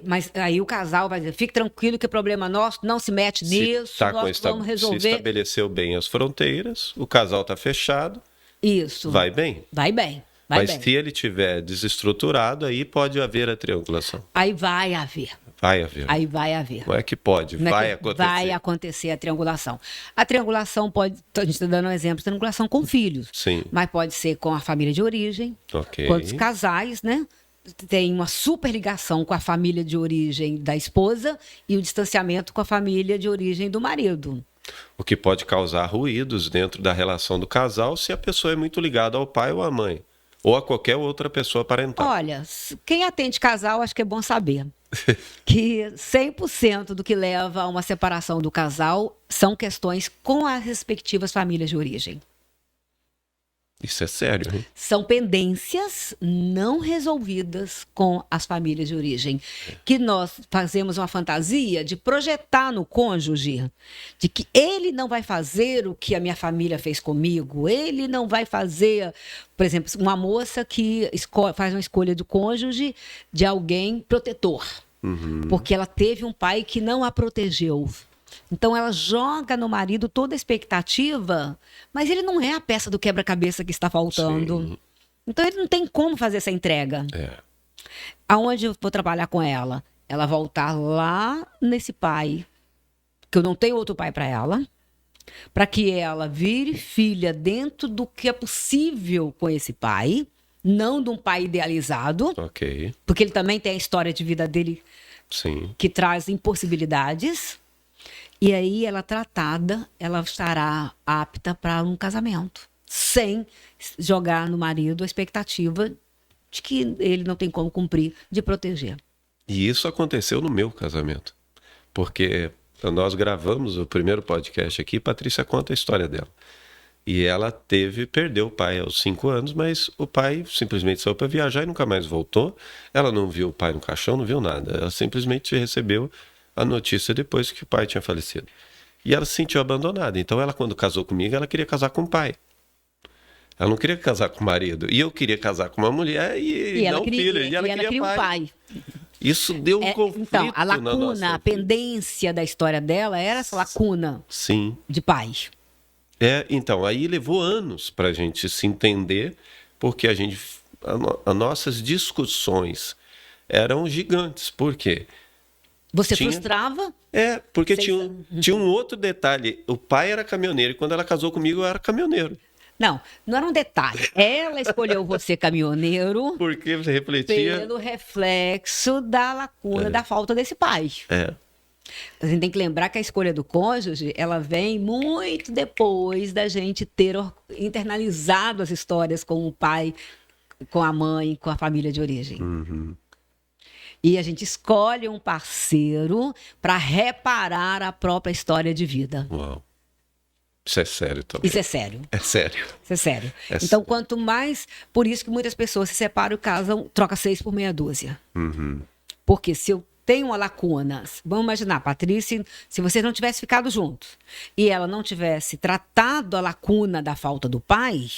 Mas aí o casal vai dizer, fique tranquilo que é problema nosso, não se mete nisso, nós vamos resolver. Se estabeleceu bem as fronteiras, o casal está fechado, isso. Vai bem? Vai bem. Mas se ele tiver desestruturado, aí pode haver a triangulação. Aí vai haver. Vai haver. Aí vai haver. Não é que pode, vai acontecer. Vai acontecer a triangulação. A triangulação pode, a gente está dando um exemplo, triangulação com filhos. Sim. Mas pode ser com a família de origem. Ok. Quantos casais, né? Tem uma super ligação com a família de origem da esposa e o distanciamento com a família de origem do marido. O que pode causar ruídos dentro da relação do casal se a pessoa é muito ligada ao pai ou à mãe. Ou a qualquer outra pessoa parental. Olha, quem atende casal, acho que é bom saber que 100% do que leva a uma separação do casal são questões com as respectivas famílias de origem. Isso é sério, hein? São pendências não resolvidas com as famílias de origem. Que nós fazemos uma fantasia de projetar no cônjuge, de que ele não vai fazer o que a minha família fez comigo, ele não vai fazer, por exemplo, uma moça que faz uma escolha do cônjuge de alguém protetor, porque ela teve um pai que não a protegeu. Então ela joga no marido toda a expectativa, mas ele não é a peça do quebra-cabeça que está faltando. Sim. Então ele não tem como fazer essa entrega. É. Aonde eu vou trabalhar com ela? Ela voltar lá nesse pai, que eu não tenho outro pai para ela, para que ela vire filha dentro do que é possível com esse pai, não de um pai idealizado, Ok. porque ele também tem a história de vida dele Sim. que traz impossibilidades. E aí, ela tratada, ela estará apta para um casamento, sem jogar no marido a expectativa de que ele não tem como cumprir, de proteger. E isso aconteceu no meu casamento. Porque nós gravamos o primeiro podcast aqui, Patrícia conta a história dela. E ela perdeu o pai aos 5 anos, mas o pai simplesmente saiu para viajar e nunca mais voltou. Ela não viu o pai no caixão, não viu nada. Ela simplesmente recebeu a notícia depois que o pai tinha falecido. E ela se sentiu abandonada. Então ela, quando casou comigo, ela queria casar com o pai. Ela não queria casar com o marido. E eu queria casar com uma mulher e não filho. E ela queria um pai. Isso deu um conflito então, a na nossa lacuna, a vida. pendência da história dela era essa lacuna Sim. de pai. Então, aí levou anos para a gente se entender, porque as nossas discussões eram gigantes. Por quê? Você frustrava? Porque tinha um outro detalhe. O pai era caminhoneiro e quando ela casou comigo eu era caminhoneiro. Não era um detalhe. Ela escolheu você caminhoneiro Porque você refletia... pelo reflexo da lacuna, da falta desse pai. A gente tem que lembrar que a escolha do cônjuge, ela vem muito depois da gente ter internalizado as histórias com o pai, com a mãe, com a família de origem. E a gente escolhe um parceiro para reparar a própria história de vida. Uau. Isso é sério também. Isso é sério. É sério. Isso é sério. É então, sério. quanto mais... Por isso que muitas pessoas se separam e casam, troca 6 por meia dúzia. Porque se eu tenho uma lacuna... Vamos imaginar, Patrícia, se você não tivesse ficado juntos e ela não tivesse tratado a lacuna da falta do pai,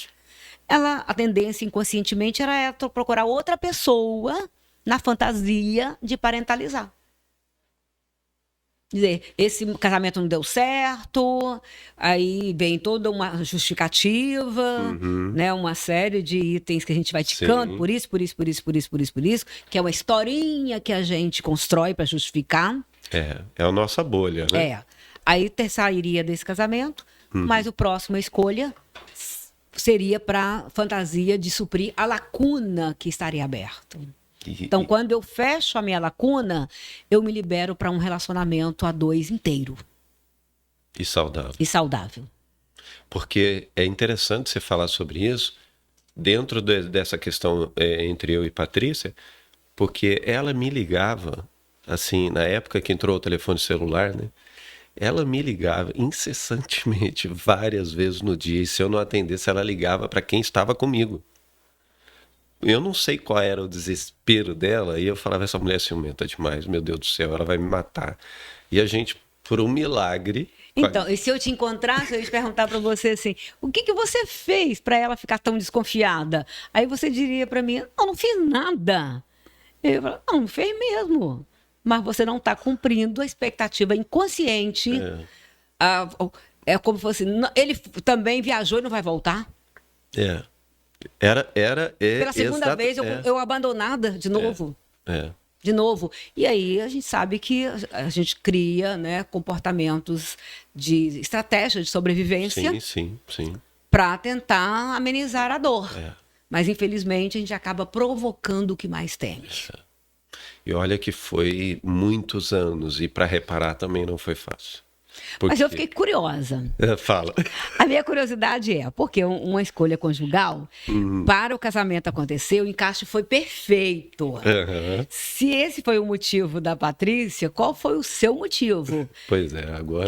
a tendência inconscientemente era procurar outra pessoa na fantasia de parentalizar. Dizer, esse casamento não deu certo, aí vem toda uma justificativa, né, uma série de itens que a gente vai ticando, por isso, que é uma historinha que a gente constrói para justificar. É a nossa bolha, né? Aí sairia desse casamento, mas o próximo escolha seria para fantasia de suprir a lacuna que estaria aberta. Então, quando eu fecho a minha lacuna, eu me libero para um relacionamento a 2 inteiro. E saudável. E saudável. Porque é interessante você falar sobre isso dentro dessa questão entre eu e Patrícia, porque ela me ligava, assim, na época que entrou o telefone celular, né? Ela me ligava incessantemente, várias vezes no dia, e se eu não atendesse, ela ligava para quem estava comigo. Eu não sei qual era o desespero dela, e eu falava, essa mulher é ciumenta demais, meu Deus do céu, ela vai me matar. E a gente, por um milagre... Então, e se eu te encontrasse, eu ia te perguntar para você assim, o que você fez para ela ficar tão desconfiada? Aí você diria para mim, não fiz nada. Eu ia falar, não fez mesmo. Mas você não está cumprindo a expectativa inconsciente. É como se fosse, ele também viajou e não vai voltar? Pela segunda vez eu abandonada de novo. De novo. E aí a gente sabe que a gente cria, né, comportamentos de estratégia de sobrevivência. Sim. Para tentar amenizar a dor. Mas infelizmente a gente acaba provocando o que mais tem. E olha que foi muitos anos e para reparar também não foi fácil. Mas eu fiquei curiosa. Fala. A minha curiosidade porque uma escolha conjugal, para o casamento acontecer, o encaixe foi perfeito. Se esse foi o motivo da Patrícia, qual foi o seu motivo? Pois é, agora...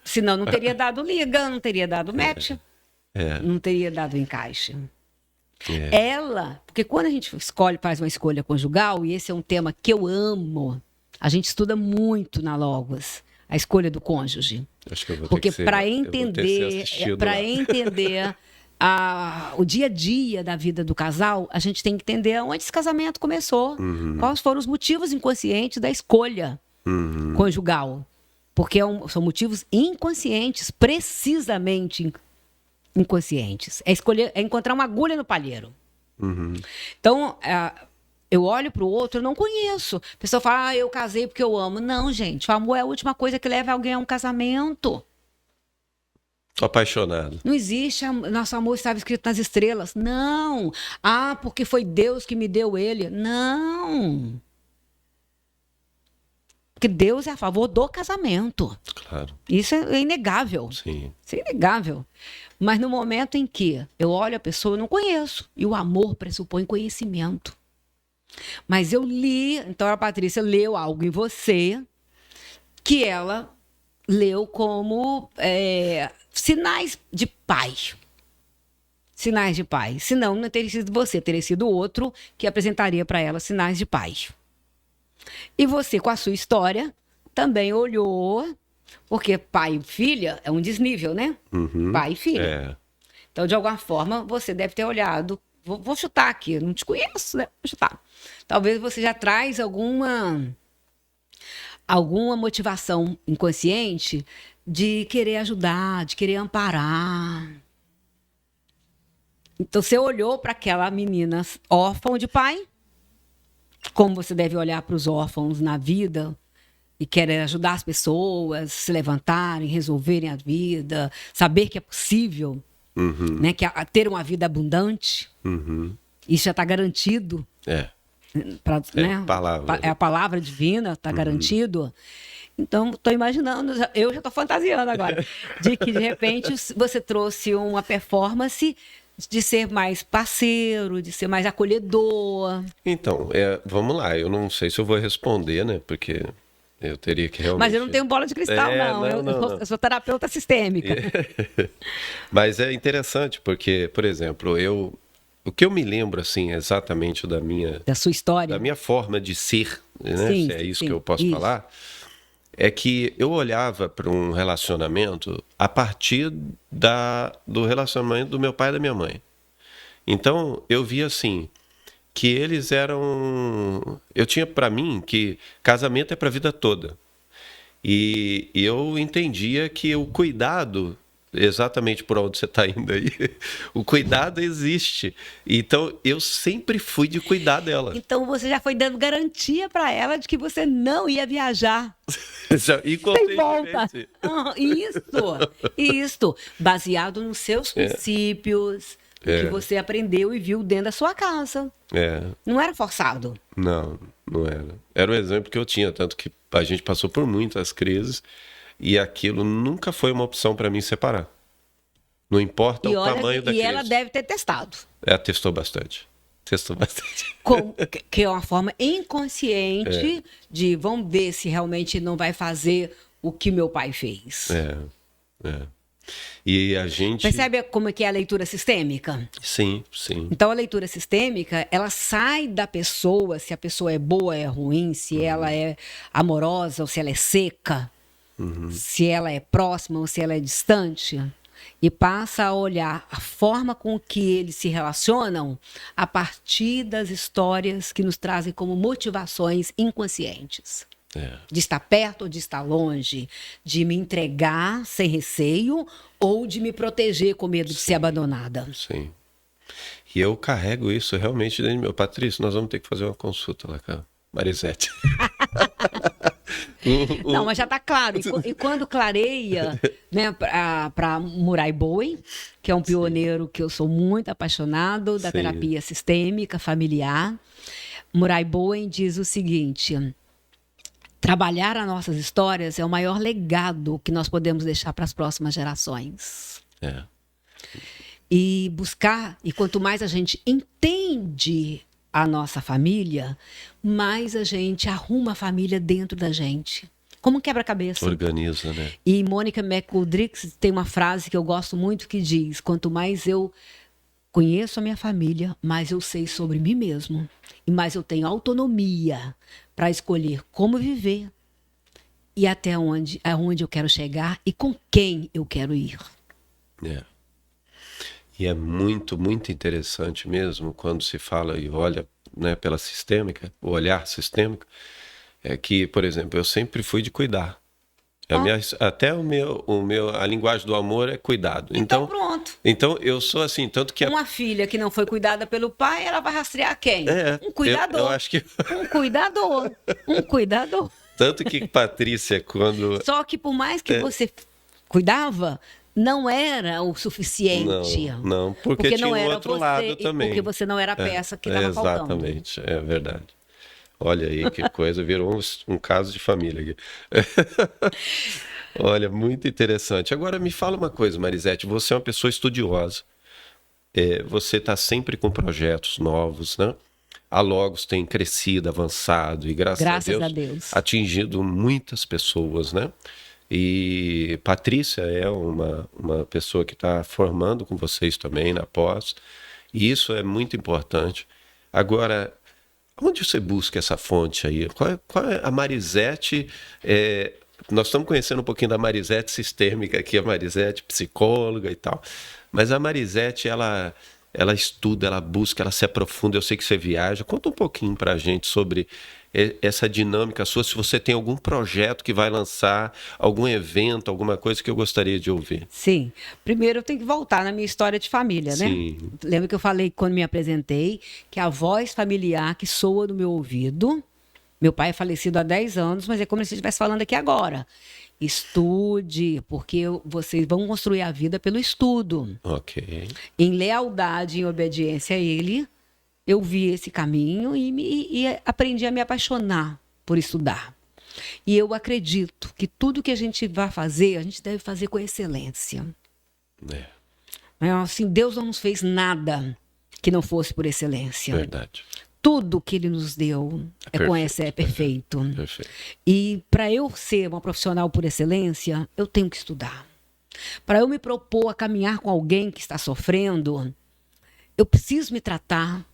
Senão não teria dado liga, não teria dado match, não teria dado encaixe. Porque quando a gente faz uma escolha conjugal, e esse é um tema que eu amo, a gente estuda muito na Logos, a escolha do cônjuge. Acho que eu vou Porque ter que para entender o dia a dia da vida do casal, a gente tem que entender onde esse casamento começou, quais foram os motivos inconscientes da escolha conjugal. Porque são motivos inconscientes, precisamente inconscientes. É encontrar uma agulha no palheiro. Então, eu olho para o outro, eu não conheço. A pessoa fala, eu casei porque eu amo. Não, gente, o amor é a última coisa que leva alguém a um casamento. Tô apaixonado. Não existe, nosso amor estava escrito nas estrelas. Não. Porque foi Deus que me deu ele. Não. Porque Deus é a favor do casamento. Claro. Isso é inegável. Sim. Isso é inegável. Mas no momento em que eu olho a pessoa, eu não conheço. E o amor pressupõe conhecimento. Mas eu li, então a Patrícia leu algo em você que ela leu como sinais de pai. Sinais de pai. Senão não teria sido você, teria sido outro que apresentaria para ela sinais de pai. E você, com a sua história, também olhou, porque pai e filha é um desnível, né? Pai e filha. Então, de alguma forma, você deve ter olhado. Vou chutar aqui, eu não te conheço, né? Vou chutar. Talvez você já traz alguma motivação inconsciente de querer ajudar, de querer amparar. Então, você olhou para aquela menina órfã de pai, como você deve olhar para os órfãos na vida e querer ajudar as pessoas, se levantarem, resolverem a vida, saber que é possível, né, que ter uma vida abundante. Isso já está garantido. Né, é a palavra divina, está garantido. Então, estou imaginando, eu já estou fantasiando agora, de que, de repente, você trouxe uma performance de ser mais parceiro, de ser mais acolhedor. Então, vamos lá, eu não sei se eu vou responder, né, porque eu teria que realmente... Mas eu não tenho bola de cristal, não. Eu sou terapeuta sistêmica. Mas é interessante, porque, por exemplo, o que eu me lembro, assim, exatamente da sua história, da minha forma de ser, né, se é isso que eu posso falar, é que eu olhava para um relacionamento a partir do relacionamento do meu pai e da minha mãe. Então, eu via assim, que eles eram... Eu tinha para mim que casamento é para a vida toda. E eu entendia que o cuidado, exatamente por onde você está indo aí, o cuidado existe. Então, eu sempre fui de cuidar dela. Então, você já foi dando garantia para ela de que você não ia viajar. E sem volta. Isso. Baseado nos seus princípios, o que você aprendeu e viu dentro da sua casa. Não era forçado. Não era. Era o exemplo que eu tinha, tanto que a gente passou por muitas crises e aquilo nunca foi uma opção para mim separar. Não importa o tamanho da crise. E ela deve ter testado. Testou bastante. Que é uma forma inconsciente de vamos ver se realmente não vai fazer o que meu pai fez. E a gente... Percebe como é que é a leitura sistêmica? Sim. Então, a leitura sistêmica, ela sai da pessoa, se a pessoa é boa, é ruim, se ela é amorosa ou se ela é seca, se ela é próxima ou se ela é distante, e passa a olhar a forma com que eles se relacionam a partir das histórias que nos trazem como motivações inconscientes. De estar perto ou de estar longe, de me entregar sem receio ou de me proteger com medo de ser abandonada. Sim. E eu carrego isso realmente dentro de meu... Patrícia, nós vamos ter que fazer uma consulta lá com a Marisete. Não, mas já está claro. E quando clareia, né, para Murray Bowen, que é um pioneiro que eu sou muito apaixonado da terapia sistêmica familiar, Murray Bowen diz o seguinte: trabalhar as nossas histórias é o maior legado que nós podemos deixar para as próximas gerações. E buscar, e quanto mais a gente entende a nossa família, mais a gente arruma a família dentro da gente. Como um quebra-cabeça. Organiza, né? E Mônica McGoldrick tem uma frase que eu gosto muito que diz: quanto mais eu conheço a minha família, mas eu sei sobre mim mesmo. E mais eu tenho autonomia para escolher como viver e aonde eu quero chegar e com quem eu quero ir. É. E é muito, muito interessante mesmo quando se fala e olha, né, pela sistêmica, o olhar sistêmico, é que, por exemplo, eu sempre fui de cuidar. Até a linguagem do amor é cuidado. Então pronto. Então eu sou assim, tanto que uma filha que não foi cuidada pelo pai, ela vai rastrear quem? Um cuidador. Eu acho que um cuidador. Um cuidador. Tanto que Patrícia, quando... Só que por mais que você cuidava, não era o suficiente. Não, porque tinha não um era outro você, lado também. Porque você não era a peça que estava faltando. Exatamente, é verdade. Olha aí que coisa, virou um caso de família aqui. Olha, muito interessante. Agora me fala uma coisa, Marisete, você é uma pessoa estudiosa. Você está sempre com projetos novos, né? A Logos tem crescido, avançado e graças a Deus atingido muitas pessoas, né? E Patrícia é uma pessoa que está formando com vocês também na pós, e isso é muito importante. Agora, onde você busca essa fonte aí? Qual é a Marisete? Nós estamos conhecendo um pouquinho da Marisete sistêmica aqui, a Marisete psicóloga e tal, mas a Marisete, ela estuda, ela busca, ela se aprofunda. Eu sei que você viaja. Conta um pouquinho para a gente sobre essa dinâmica sua, se você tem algum projeto que vai lançar, algum evento, alguma coisa que eu gostaria de ouvir. Sim. Primeiro eu tenho que voltar na minha história de família, né? Sim. Lembra que eu falei quando me apresentei que a voz familiar que soa no meu ouvido, meu pai é falecido há 10 anos, mas é como se eu estivesse falando aqui agora. Estude, porque vocês vão construir a vida pelo estudo. Ok. Em lealdade, em obediência a ele, eu vi esse caminho e aprendi a me apaixonar por estudar. E eu acredito que tudo que a gente vai fazer, a gente deve fazer com excelência. Assim, Deus não nos fez nada que não fosse por excelência. Verdade. Tudo que ele nos deu é perfeito. Perfeito. E para eu ser uma profissional por excelência, eu tenho que estudar. Para eu me propor a caminhar com alguém que está sofrendo, eu preciso me tratar.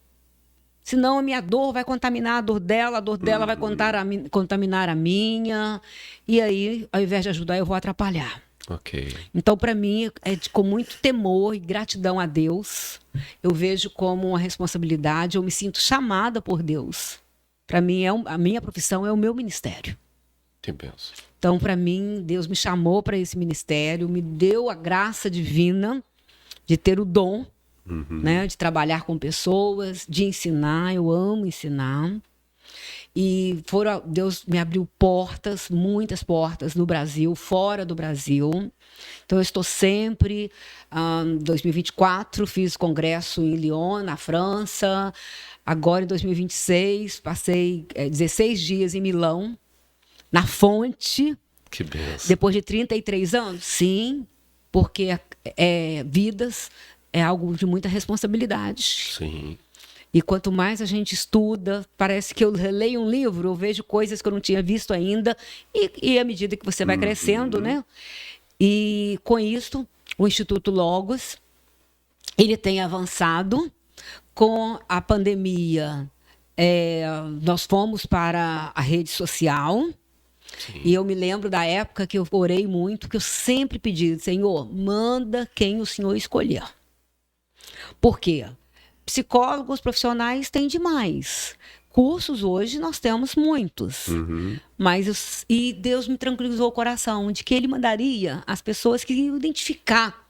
Senão a minha dor vai contaminar a dor dela vai contaminar a minha. E aí, ao invés de ajudar, eu vou atrapalhar. Ok. Então, para mim, com muito temor e gratidão a Deus, eu vejo como uma responsabilidade, eu me sinto chamada por Deus. Para mim, a minha profissão é o meu ministério. Que benção. Então, para mim, Deus me chamou para esse ministério, me deu a graça divina de ter o dom, né, de trabalhar com pessoas, de ensinar. Eu amo ensinar. E Deus me abriu portas, muitas portas no Brasil, fora do Brasil. Então, eu estou sempre... Em 2024, fiz congresso em Lyon, na França. Agora, em 2026, passei 16 dias em Milão, na Fonte. Que benção. Depois de 33 anos? Sim, porque vidas é algo de muita responsabilidade. Sim. E quanto mais a gente estuda, parece que eu releio um livro, eu vejo coisas que eu não tinha visto ainda, e à medida que você vai crescendo, né? E com isso, o Instituto Logos, ele tem avançado. Com a pandemia, nós fomos para a rede social. Sim. E eu me lembro da época que eu orei muito, que eu sempre pedi, Senhor, manda quem o Senhor escolher. Por quê? Psicólogos profissionais têm demais. Cursos hoje nós temos muitos. E Deus me tranquilizou o coração de que Ele mandaria as pessoas que iam identificar.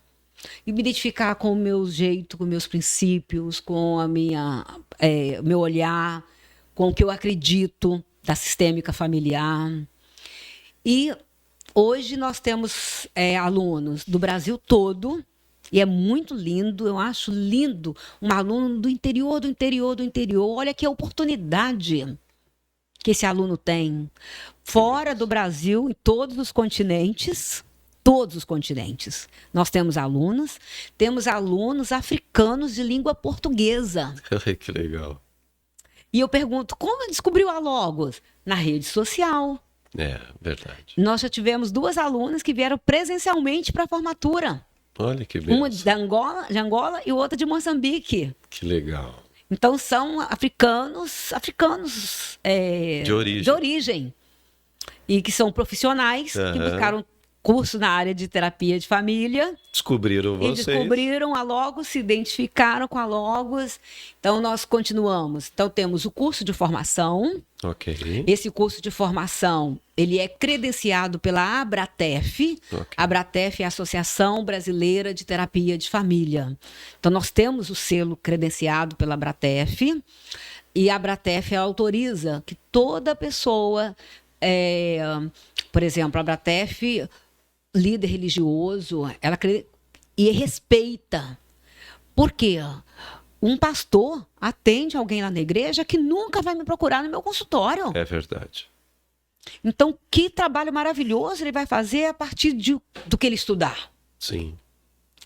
E me identificar com o meu jeito, com meus princípios, com a meu olhar, com o que eu acredito da sistêmica familiar. E hoje nós temos alunos do Brasil todo. E é muito lindo, eu acho lindo, um aluno do interior. Olha que oportunidade que esse aluno tem. Fora do Brasil, em todos os continentes, nós temos alunos africanos de língua portuguesa. Que legal. E eu pergunto, como descobriu a Logos? Na rede social. É, verdade. Nós já tivemos 2 alunas que vieram presencialmente para a formatura. Olha que Uma benção. de Angola e outra de Moçambique. Que legal. Então são africanos De de origem. origem e que são profissionais que Aham. buscaram curso na área de terapia de família Descobriram e vocês. descobriram a Logos, se identificaram com a Logos. Então nós continuamos. Então temos o curso de formação. Ok. Esse curso de formação, ele é credenciado pela Abratef. Ok. A Abratef é a Associação Brasileira de Terapia de Família. Então, nós temos o selo credenciado pela Abratef e a Abratef autoriza que toda pessoa, por exemplo, a Abratef, líder religioso, e respeita. Por quê? Um pastor atende alguém lá na igreja que nunca vai me procurar no meu consultório. É verdade. Então, que trabalho maravilhoso ele vai fazer a partir do que ele estudar. Sim.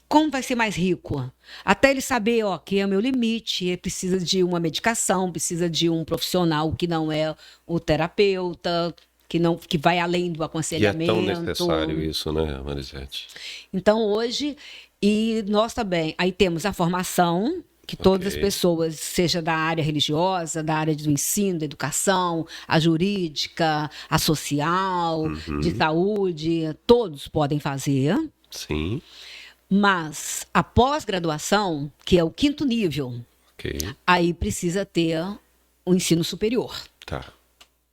Como vai ser mais rico? Até ele saber, que é o meu limite, ele precisa de uma medicação, precisa de um profissional que não é o terapeuta, que vai além do E é aconselhamento. tão necessário isso, né, Marisete? Então, hoje, e nós também, aí temos a formação, que todas as pessoas, seja da área religiosa, da área do ensino, da educação, a jurídica, a social, de saúde, todos podem fazer. Sim. Mas a pós-graduação, que é o 5º nível, Ok. aí precisa ter o ensino superior. Tá.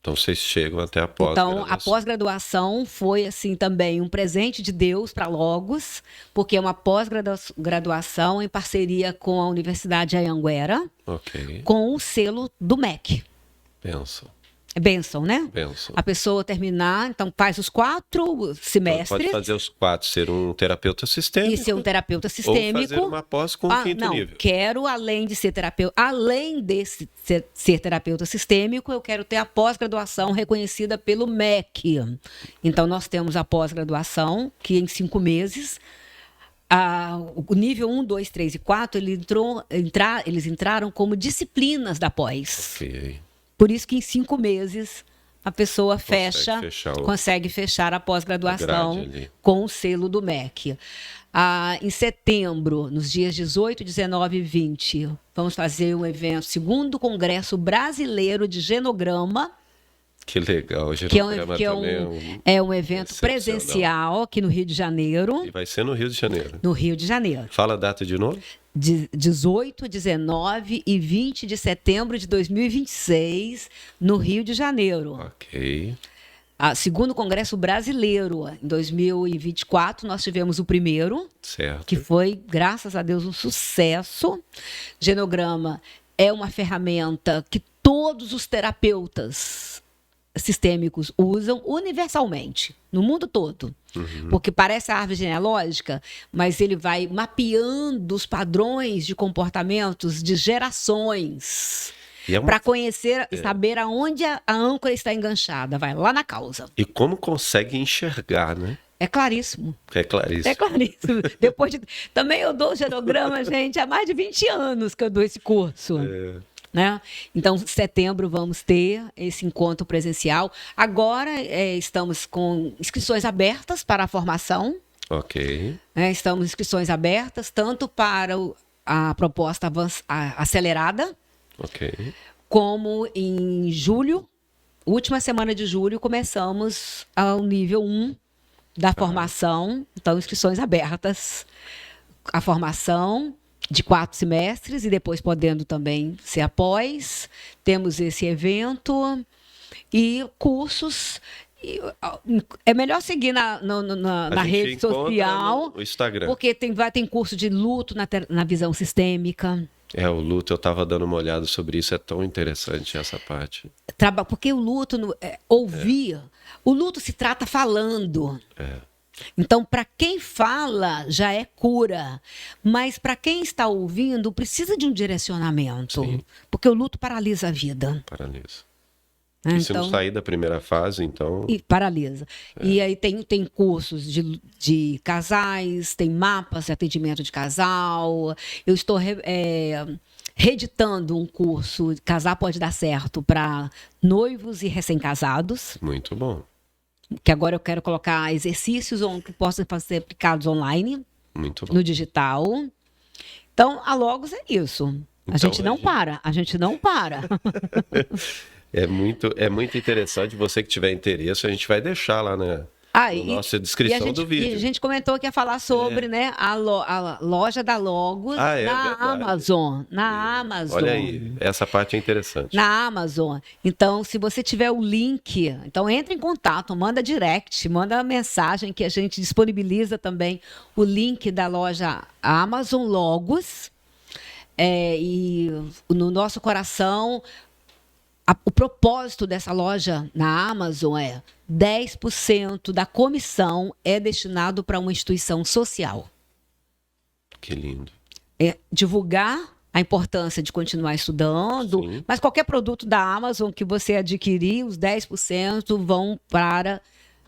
Então vocês chegam até a Então, a pós-graduação. pós-graduação foi, assim, também um presente de Deus para Logos, porque é uma pós-graduação em parceria com a Universidade Anhanguera, Ok. com o selo do MEC. Benção. É bênção, né? Benção. A pessoa terminar, então faz os 4 semestres Pode fazer os 4, ser um terapeuta sistêmico. e ser um terapeuta Ou sistêmico. fazer uma pós com o 5º não, nível. quero, além de ser terapeuta, além de ser terapeuta sistêmico, eu quero ter a pós-graduação reconhecida pelo MEC. Então, nós temos a pós-graduação, que em 5 meses, o nível 1, 2, 3 e 4, eles entraram como disciplinas da pós. Ok. Por isso que em 5 meses a pessoa consegue fechar a A pós-graduação grade ali. com o selo do MEC. Em setembro, nos dias 18, 19 e 20, vamos fazer um evento, 2º Congresso Brasileiro de Genograma, Que legal. O que genograma também é um evento excepcional. presencial aqui no Rio de Janeiro. E vai ser no Rio de Janeiro. No Rio de Janeiro. Fala a data de novo. 18, 19 e 20 de setembro de 2026, no Rio de Janeiro. Ok. 2º Congresso Brasileiro. Em 2024, nós tivemos o primeiro, Certo. que foi, graças a Deus, um sucesso. Genograma é uma ferramenta que todos os terapeutas sistêmicos usam universalmente, no mundo todo. Porque parece a árvore genealógica, mas ele vai mapeando os padrões de comportamentos de gerações. E, Para conhecer e saber aonde a âncora está enganchada. Vai lá na causa. e como consegue enxergar, né? É claríssimo. É claríssimo. É claríssimo. Também eu dou genograma, gente, há mais de 20 anos que eu dou esse curso. Né? Então, em setembro vamos ter esse encontro presencial. Agora estamos com inscrições abertas para a formação. Ok. Estamos inscrições abertas tanto para a proposta acelerada, Ok. como em julho, última semana de julho, começamos ao nível 1 da formação. Então, inscrições abertas. A formação de 4 semestres e depois podendo também ser após. Temos esse evento e cursos. É melhor seguir na rede social, no Instagram. porque tem curso de luto na visão sistêmica. O luto, eu estava dando uma olhada sobre isso, é tão interessante essa parte. Porque o luto, ouvir, o luto se trata falando. Então, para quem fala, já é cura. Mas para quem está ouvindo, precisa de um direcionamento. Sim. Porque o luto paralisa a vida. Paralisa. Né? E se não sair da primeira fase, então... E paralisa. E aí tem cursos de casais, tem mapas de atendimento de casal. Eu estou reeditando um curso, Casar Pode Dar Certo, para noivos e recém-casados. Muito bom. Que agora eu quero colocar exercícios que possam ser aplicados online. Muito bom. no digital. Então, a Logos é isso. A Então, gente não para, a gente não para. É muito interessante. Você que tiver interesse, a gente vai deixar lá na nossa descrição do E a vídeo. gente comentou que ia falar sobre, né, a loja da Logos Ah, é na verdade. Amazon. Na Amazon. Olha aí, essa parte é interessante. Na Amazon. Então, se você tiver o link, então entre em contato, manda direct, manda mensagem que a gente disponibiliza também o link da loja Amazon Logos. E no nosso coração, o propósito dessa loja na Amazon é 10% da comissão é destinado para uma instituição social. Que lindo. Divulgar a importância de continuar estudando, Sim. mas qualquer produto da Amazon que você adquirir, os 10% vão para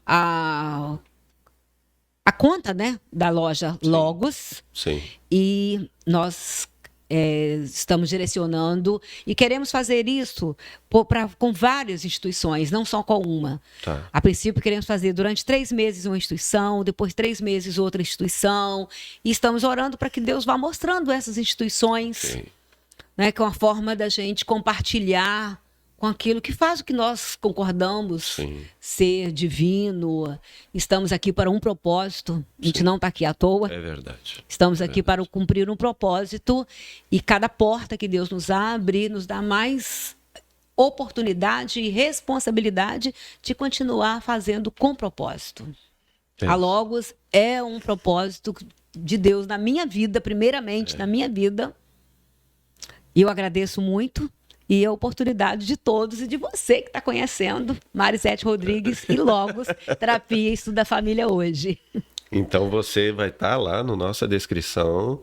a conta, né, da loja Logos. Sim. E nós estamos direcionando e queremos fazer isso com várias instituições, não só com uma. Tá. A princípio, queremos fazer durante 3 meses uma instituição, depois 3 meses outra instituição. E estamos orando para que Deus vá mostrando essas instituições, Sim. né, que é uma forma da gente compartilhar com aquilo que faz o que nós concordamos Sim. ser divino. Estamos aqui para um propósito, a gente não está aqui à toa. É verdade. Estamos aqui para cumprir um propósito e cada porta que Deus nos abre nos dá mais oportunidade e responsabilidade de continuar fazendo com propósito. A Logos é um propósito de Deus na minha vida, primeiramente na minha vida. E eu agradeço muito. E a oportunidade de todos e de você que está conhecendo Marisete Rodrigues e Logos, Terapia e Estudo da Família hoje. Então você vai estar lá na nossa descrição,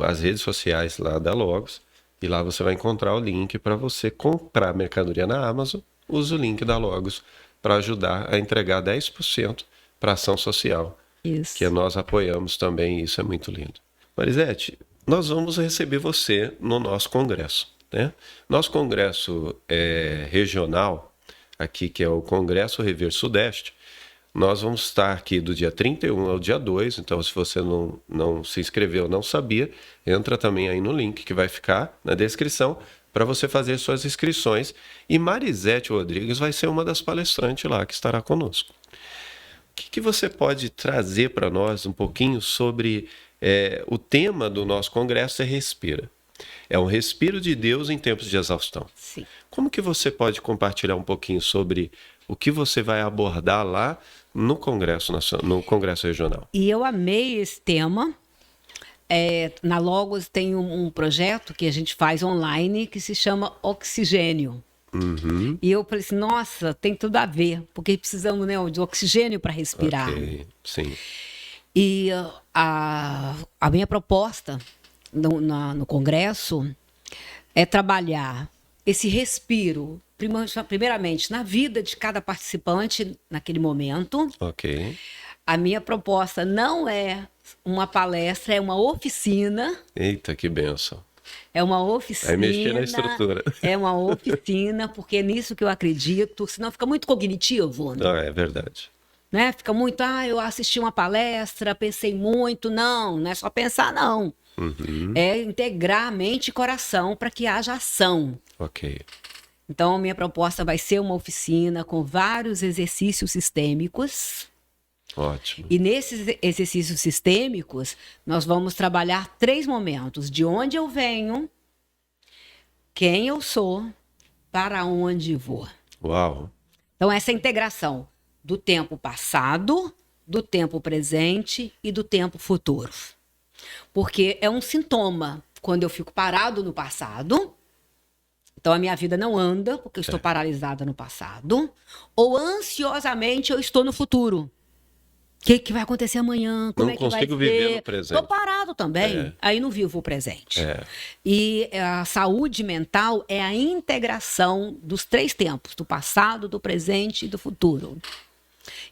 as redes sociais lá da Logos, e lá você vai encontrar o link para você comprar mercadoria na Amazon. Usa o link da Logos para ajudar a entregar 10% para ação social, Isso. que nós apoiamos também, e isso é muito lindo. Marisete, nós vamos receber você no nosso congresso. Né? Nosso congresso regional, aqui que é o Congresso Rever Sudeste, nós vamos estar aqui do dia 31 ao dia 2, então se você não se inscreveu, não sabia, entra também aí no link que vai ficar na descrição para você fazer suas inscrições. E Marisete Rodrigues vai ser uma das palestrantes lá que estará conosco. O que você pode trazer para nós um pouquinho sobre o tema do nosso congresso é Respira. É um respiro de Deus em tempos de exaustão. Sim. Como que você pode compartilhar um pouquinho sobre o que você vai abordar lá no Congresso Regional? E eu amei esse tema. Na Logos tem um projeto que a gente faz online que se chama Oxigênio. Uhum. E eu falei assim, nossa, tem tudo a ver, porque precisamos, né, de oxigênio para respirar. Ok, sim. E a minha proposta no Congresso é trabalhar esse respiro, primeiramente, na vida de cada participante naquele momento. Ok. A minha proposta não é uma palestra, é uma oficina. Eita, que bênção. É uma oficina. Vai mexer na estrutura. É uma oficina, porque é nisso que eu acredito, senão fica muito cognitivo. Né? Não, é verdade. Né? Fica muito, eu assisti uma palestra, pensei muito. Não é só pensar, não. Uhum. É integrar mente e coração para que haja ação. Ok. Então, a minha proposta vai ser uma oficina com vários exercícios sistêmicos. Ótimo. E nesses exercícios sistêmicos, nós vamos trabalhar 3 momentos. De onde eu venho, quem eu sou, para onde vou. Uau. Então, essa integração do tempo passado, do tempo presente e do tempo futuro. Porque é um sintoma quando eu fico parado no passado, então a minha vida não anda porque eu estou paralisada no passado, ou ansiosamente eu estou no futuro. O que vai acontecer amanhã? Como não é que vai ser? consigo viver no presente. Estou parado também, aí não vivo o presente. É. E a saúde mental é a integração dos 3 tempos, do passado, do presente e do futuro.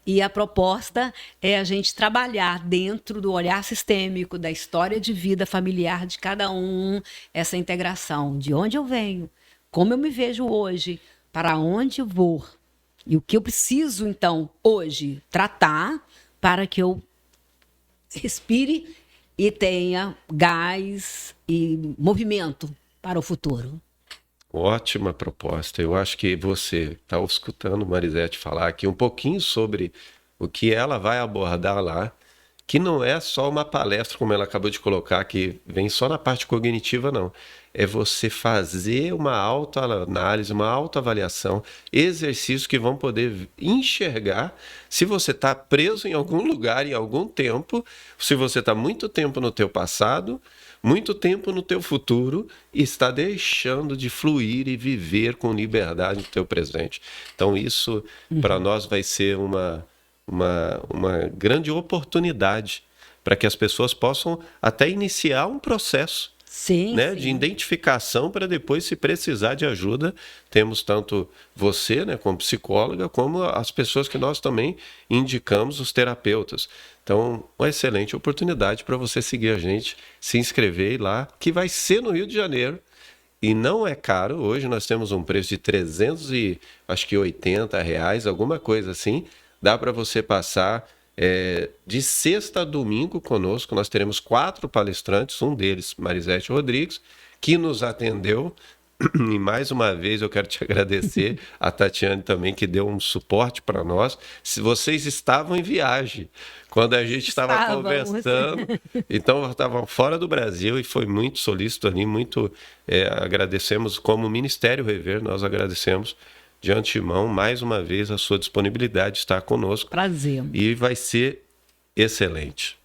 E a proposta é a gente trabalhar dentro do olhar sistêmico, da história de vida familiar de cada um, essa integração de onde eu venho, como eu me vejo hoje, para onde eu vou. E o que eu preciso, então, hoje, tratar para que eu respire e tenha gás e movimento para o futuro. Ótima proposta. Eu acho que você está escutando Marisete falar aqui um pouquinho sobre o que ela vai abordar lá, que não é só uma palestra, como ela acabou de colocar, que vem só na parte cognitiva, não. É você fazer uma autoanálise, uma autoavaliação, exercícios que vão poder enxergar se você está preso em algum lugar, em algum tempo, se você está muito tempo no teu passado, muito tempo no teu futuro e está deixando de fluir e viver com liberdade no teu presente. Então isso, para nós, vai ser uma grande oportunidade para que as pessoas possam até iniciar um processo, Sim, né, sim. de identificação para depois, se precisar de ajuda, temos tanto você, né, como psicóloga, como as pessoas que nós também indicamos, os terapeutas. Então, uma excelente oportunidade para você seguir a gente, se inscrever e ir lá, que vai ser no Rio de Janeiro. E não é caro. Hoje nós temos um preço de R$ 380, alguma coisa assim. Dá para você passar de sexta a domingo conosco. Nós teremos 4 palestrantes, um deles, Marisete Rodrigues, que nos atendeu. E mais uma vez eu quero te agradecer, a Tatiane também, que deu um suporte para nós. Se vocês estavam em viagem, quando a gente estava conversando, então estavam fora do Brasil e foi muito solícito ali, muito agradecemos como Ministério Rever, nós agradecemos de antemão mais uma vez a sua disponibilidade de estar conosco. Prazer. E vai ser excelente.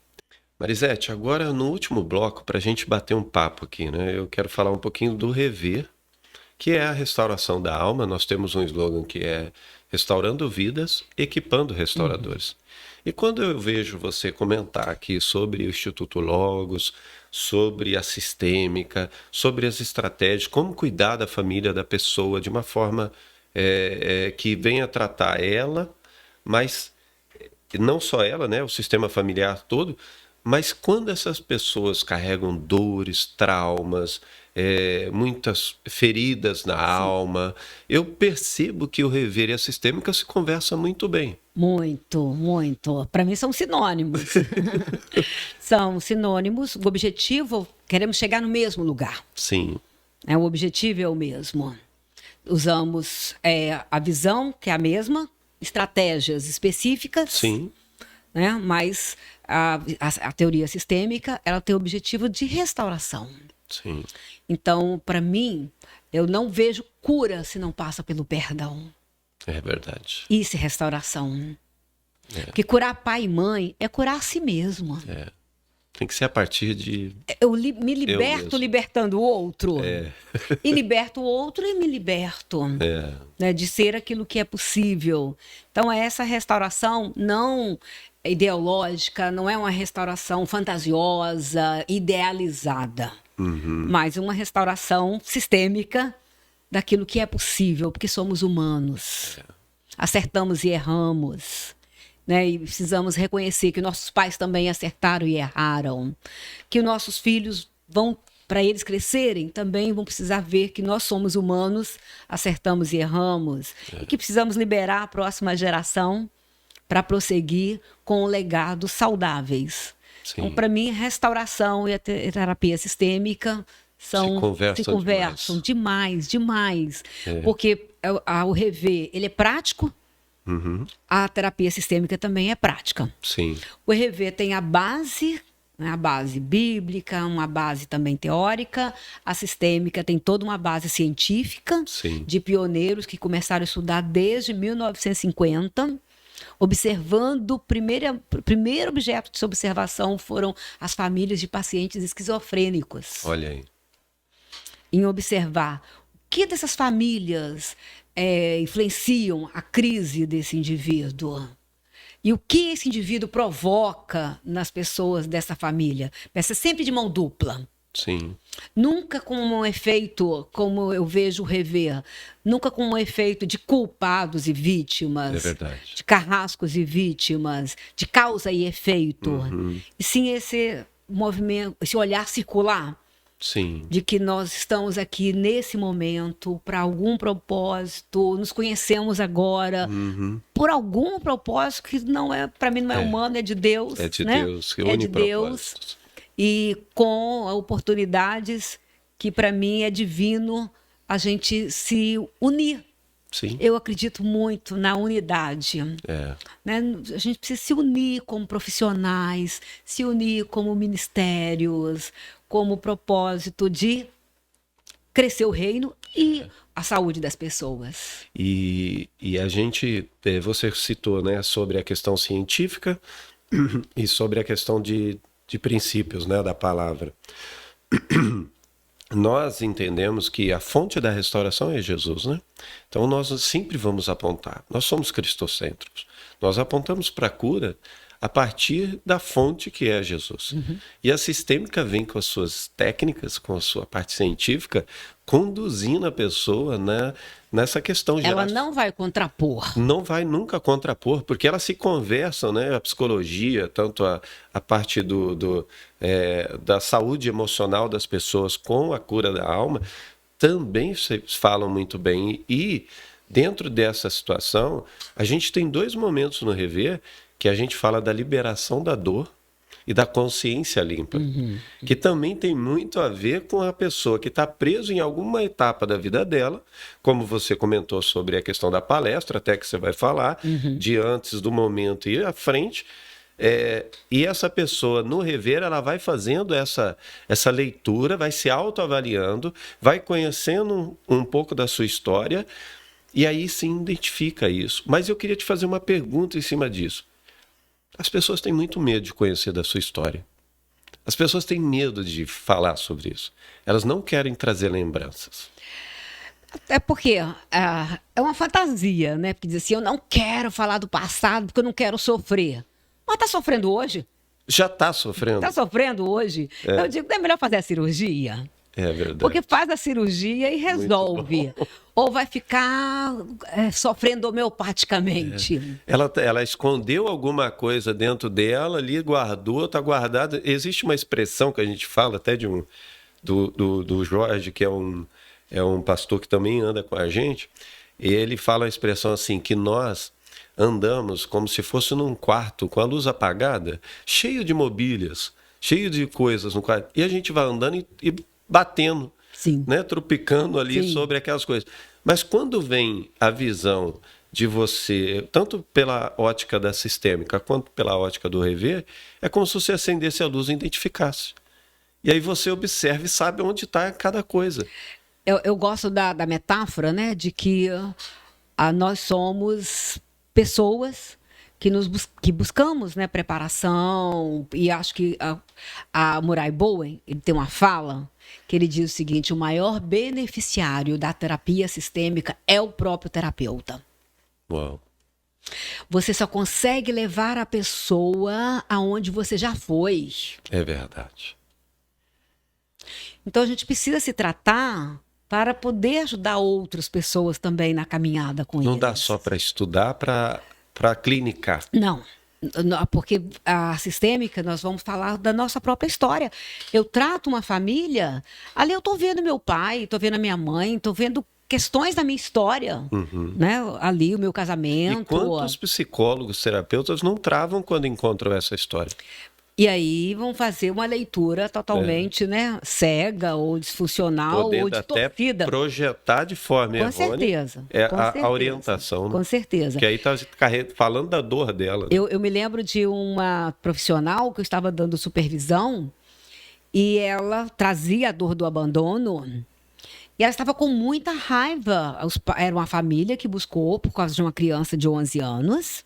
Marisete, agora no último bloco, para a gente bater um papo aqui, né? Eu quero falar um pouquinho do Rever, que é a restauração da alma. Nós temos um slogan que é restaurando vidas, equipando restauradores. E quando eu vejo você comentar aqui sobre o Instituto Logos, sobre a sistêmica, sobre as estratégias, como cuidar da família da pessoa de uma forma que venha tratar ela, mas não só ela, né, o sistema familiar todo, mas quando essas pessoas carregam dores, traumas, muitas feridas na alma, eu percebo que o Rever e a sistêmica se conversam muito bem. Muito, muito. Para mim são sinônimos. São sinônimos. O objetivo, queremos chegar no mesmo lugar. Sim. O objetivo é o mesmo. Usamos a visão, que é a mesma, estratégias específicas. Sim. Né? Mas a teoria sistêmica, ela tem o objetivo de restauração. Sim. Então, para mim, eu não vejo cura se não passa pelo perdão. É verdade. Isso é restauração. Porque curar pai e mãe é curar a si mesmo. Tem que ser a partir de... Eu me liberto libertando o outro. E liberto o outro e me liberto. Né, de ser aquilo que é possível. Então, essa restauração não ideológica, não é uma restauração fantasiosa, idealizada. Mas uma restauração sistêmica daquilo que é possível, porque somos humanos. Acertamos e erramos. Né? E precisamos reconhecer que nossos pais também acertaram e erraram. Que nossos filhos vão, para eles crescerem, também vão precisar ver que nós somos humanos, acertamos e erramos. E que precisamos liberar a próxima geração para prosseguir com legados saudáveis. Então, para mim, restauração e a terapia sistêmica se conversam demais. Porque o Rever, ele é prático, a terapia sistêmica também é prática. Sim. O Rever tem a base, né, a base bíblica, uma base também teórica. A sistêmica tem toda uma base científica, de pioneiros que começaram a estudar desde 1950. Observando, o primeiro objeto de observação foram as famílias de pacientes esquizofrênicos. Olha aí. Em observar o que dessas famílias influenciam a crise desse indivíduo. E o que esse indivíduo provoca nas pessoas dessa família. Peça sempre de mão dupla. Sim. Nunca com um efeito, como eu vejo o Rever, nunca com um efeito de culpados e vítimas, É verdade. de carrascos e vítimas, de causa e efeito. E sim esse movimento, esse olhar circular. Sim. De que nós estamos aqui nesse momento para algum propósito, nos conhecemos agora por algum propósito que não é, para mim não é humano, é de Deus. É de né? Deus, que é une de Deus. propósitos. e com oportunidades que, para mim, é divino a gente se unir. Sim. Eu acredito muito na unidade. Né? A gente precisa se unir como profissionais, se unir como ministérios, como propósito de crescer o reino e a saúde das pessoas. E a gente, você citou, né, sobre a questão científica e sobre a questão de princípios, né, da palavra. Nós entendemos que a fonte da restauração é Jesus, né? Então nós sempre vamos apontar. Nós somos cristocêntricos. Nós apontamos para a cura a partir da fonte que é Jesus. E a sistêmica vem com as suas técnicas, com a sua parte científica, conduzindo a pessoa nessa questão geral. Ela não vai contrapor. Não vai nunca contrapor, porque elas se conversam, né? A psicologia, tanto a parte da saúde emocional das pessoas com a cura da alma, também se falam muito bem. E dentro dessa situação, a gente tem 2 momentos no Rever que a gente fala da liberação da dor e da consciência limpa, que também tem muito a ver com a pessoa que está presa em alguma etapa da vida dela, como você comentou sobre a questão da palestra, até que você vai falar, de antes do momento e à frente. E essa pessoa, no Rever, ela vai fazendo essa leitura, vai se autoavaliando, vai conhecendo um pouco da sua história, e aí sim identifica isso. Mas eu queria te fazer uma pergunta em cima disso. As pessoas têm muito medo de conhecer da sua história. As pessoas têm medo de falar sobre isso. Elas não querem trazer lembranças. É porque é uma fantasia, né? Porque diz assim, eu não quero falar do passado porque eu não quero sofrer. Mas está sofrendo hoje? Já está sofrendo. Está sofrendo hoje? Eu digo, não é melhor fazer a cirurgia? É verdade. Porque faz a cirurgia e resolve. Ou vai ficar sofrendo homeopaticamente. Ela escondeu alguma coisa dentro dela ali, guardou, está guardada. Existe uma expressão que a gente fala até do Jorge, que é um pastor que também anda com a gente. Ele fala a expressão assim, que nós andamos como se fosse num quarto com a luz apagada, cheio de mobílias, cheio de coisas no quarto. E a gente vai andando e batendo, né, tropicando ali sobre aquelas coisas. Mas quando vem a visão de você, tanto pela ótica da sistêmica quanto pela ótica do Rever, é como se você acendesse a luz e identificasse. E aí você observa e sabe onde está cada coisa. Eu gosto da metáfora, né, de que nós somos pessoas que buscamos, né, preparação, e acho que a Murray Bowen, ele tem uma fala que ele diz o seguinte: o maior beneficiário da terapia sistêmica é o próprio terapeuta. Uau. Você só consegue levar a pessoa aonde você já foi. É verdade. Então a gente precisa se tratar para poder ajudar outras pessoas também na caminhada com eles. Não dá só para estudar, para clinicar. Não, porque a sistêmica, nós vamos falar da nossa própria história. Eu trato uma família, ali eu estou vendo meu pai, estou vendo a minha mãe, estou vendo questões da minha história, né? Ali o meu casamento. E quantos psicólogos, terapeutas não travam quando encontram essa história? E aí vão fazer uma leitura totalmente né, cega ou disfuncional ou distorcida. Até projetar de forma errônea. Certeza. A orientação. Né? Com certeza. Que aí está falando da dor dela. Né? Eu me lembro de uma profissional que eu estava dando supervisão e ela trazia a dor do abandono e ela estava com muita raiva. Era uma família que buscou por causa de uma criança de 11 anos.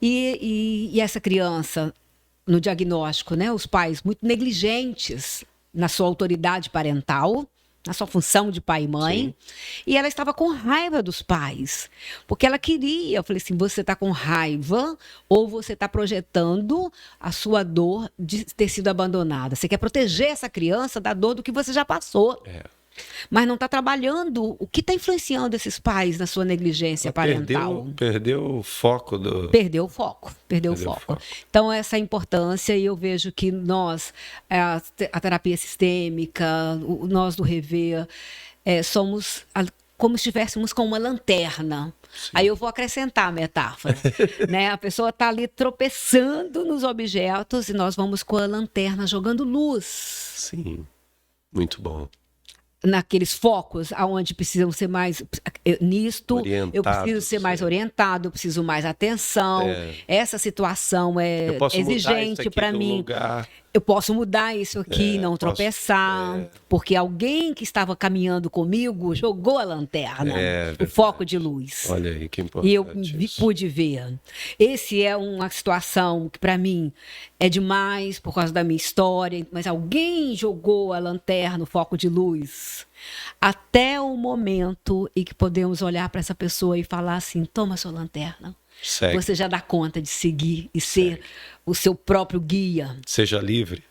E essa criança... no diagnóstico, né, os pais muito negligentes na sua autoridade parental, na sua função de pai e mãe, e ela estava com raiva dos pais, porque ela queria, eu falei assim, você está com raiva ou você está projetando a sua dor de ter sido abandonada? Você quer proteger essa criança da dor do que você já passou. Mas não está trabalhando o que está influenciando esses pais na sua negligência parental. Perdeu o foco. Perdeu o foco. Então, essa importância, e eu vejo que nós, a terapia sistêmica, nós do Rever, somos como se estivéssemos com uma lanterna. Sim. Aí eu vou acrescentar a metáfora, né? A pessoa está ali tropeçando nos objetos e nós vamos com a lanterna jogando luz Sim, muito bom. naqueles focos aonde precisam ser mais nisto, eu preciso Orientados, ser mais orientado, eu preciso mais atenção. É. Essa situação Eu é posso mudar isso exigente aqui para do mim. lugar. Eu posso mudar isso aqui, não posso- tropeçar, porque alguém que estava caminhando comigo jogou a lanterna, o verdade. foco de luz. Olha aí que importante E eu isso. pude ver. Esse é uma situação que para mim é demais por causa da minha história, mas alguém jogou a lanterna, o foco de luz, até o momento em que podemos olhar para essa pessoa e falar assim: toma sua lanterna. Segue. Você já dá conta de seguir e ser o seu próprio guia. Seja livre.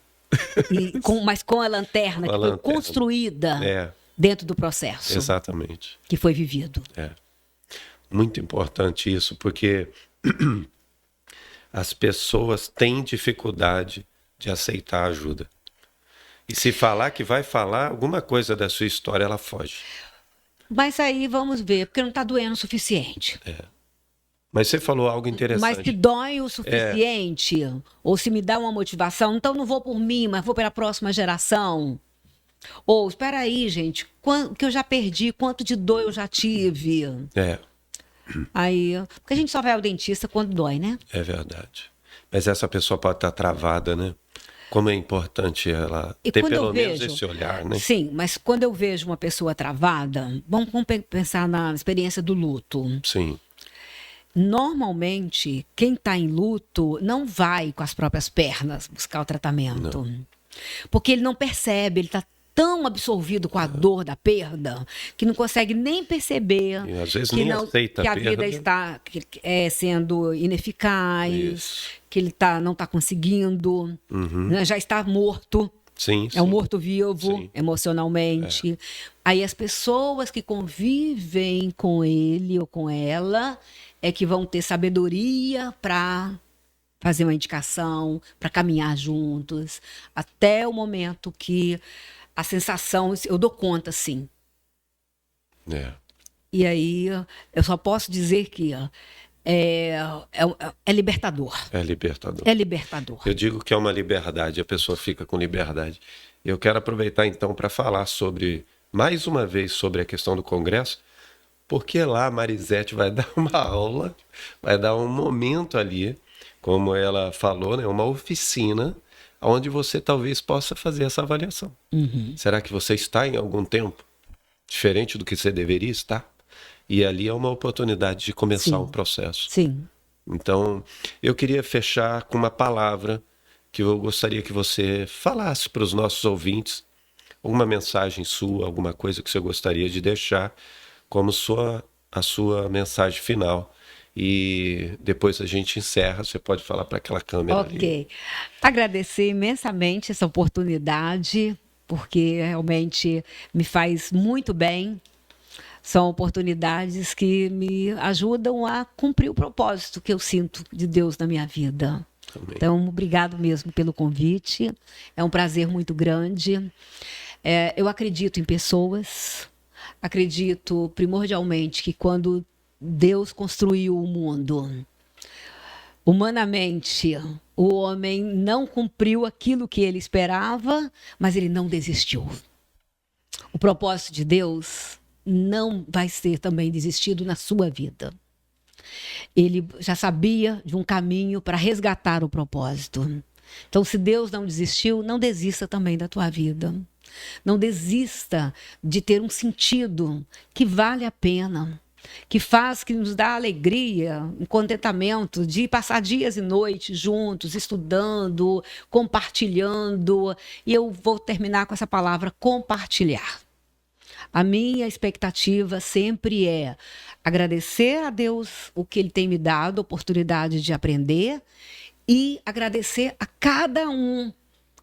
Mas com a lanterna Com a que foi lanterna. construída dentro do processo Exatamente. que foi vivido. Muito importante isso, porque as pessoas têm dificuldade de aceitar ajuda. E se falar que vai falar alguma coisa da sua história, ela foge. Mas aí vamos ver, porque não está doendo o suficiente. Mas você falou algo Mas interessante. se dói o suficiente, ou se me dá uma motivação, então não vou por mim, mas vou pela próxima geração. Ou, espera aí, gente, que eu já perdi, quanto de dor eu já tive. Aí, porque a gente só vai ao dentista quando dói, né? É verdade. Mas essa pessoa pode estar travada, né? Como é importante ela E ter quando pelo eu menos vejo- esse olhar, né? Sim, mas quando eu vejo uma pessoa travada, vamos pensar na experiência do luto. Sim, Normalmente, quem está em luto não vai com as próprias pernas buscar o tratamento. Porque ele não percebe, ele está tão absorvido com a dor da perda que não consegue nem perceber e às vezes que, nem aceita que a a vida perda. está sendo ineficaz, Isso. que ele não está conseguindo, né, já está morto. Sim, É um sim. morto-vivo, Sim. emocionalmente. Aí as pessoas que convivem com ele ou com ela é que vão ter sabedoria para fazer uma indicação, para caminhar juntos, até o momento que a sensação, eu dou conta, sim. É. E aí eu só posso dizer que é libertador. É libertador. É libertador. Eu digo que é uma liberdade, a pessoa fica com liberdade. Eu quero aproveitar então para falar mais uma vez sobre a questão do Congresso, porque lá a Marisete vai dar uma aula, vai dar um momento ali, como ela falou, né, uma oficina, onde você talvez possa fazer essa avaliação. Será que você está em algum tempo diferente do que você deveria estar? E ali é uma oportunidade de começar um processo. Sim. Então, eu queria fechar com uma palavra que eu gostaria que você falasse para os nossos ouvintes, alguma mensagem sua, alguma coisa que você gostaria de deixar como a sua mensagem final. E depois a gente encerra, você pode falar para aquela câmera ali. Ok. Agradecer imensamente essa oportunidade, porque realmente me faz muito bem. São oportunidades que me ajudam a cumprir o propósito que eu sinto de Deus na minha vida. Amém. Então, obrigado mesmo pelo convite. É um prazer muito grande. Eu acredito em pessoas. Acredito primordialmente que quando Deus construiu o mundo, humanamente, o homem não cumpriu aquilo que ele esperava, mas ele não desistiu. O propósito de Deus não vai ser também desistido na sua vida. Ele já sabia de um caminho para resgatar o propósito. Então, se Deus não desistiu, não desista também da tua vida. Não desista de ter um sentido que vale a pena, que nos dá alegria, um contentamento de passar dias e noites juntos, estudando, compartilhando. E eu vou terminar com essa palavra, compartilhar. A minha expectativa sempre é agradecer a Deus o que Ele tem me dado, a oportunidade de aprender, e agradecer a cada um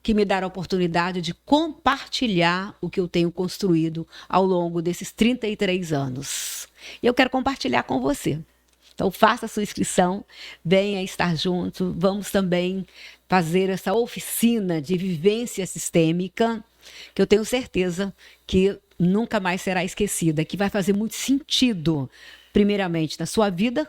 que me dá a oportunidade de compartilhar o que eu tenho construído ao longo desses 33 anos. E eu quero compartilhar com você. Então, faça a sua inscrição, venha estar junto. Vamos também fazer essa oficina de vivência sistêmica, que eu tenho certeza que nunca mais será esquecida, que vai fazer muito sentido, primeiramente, na sua vida,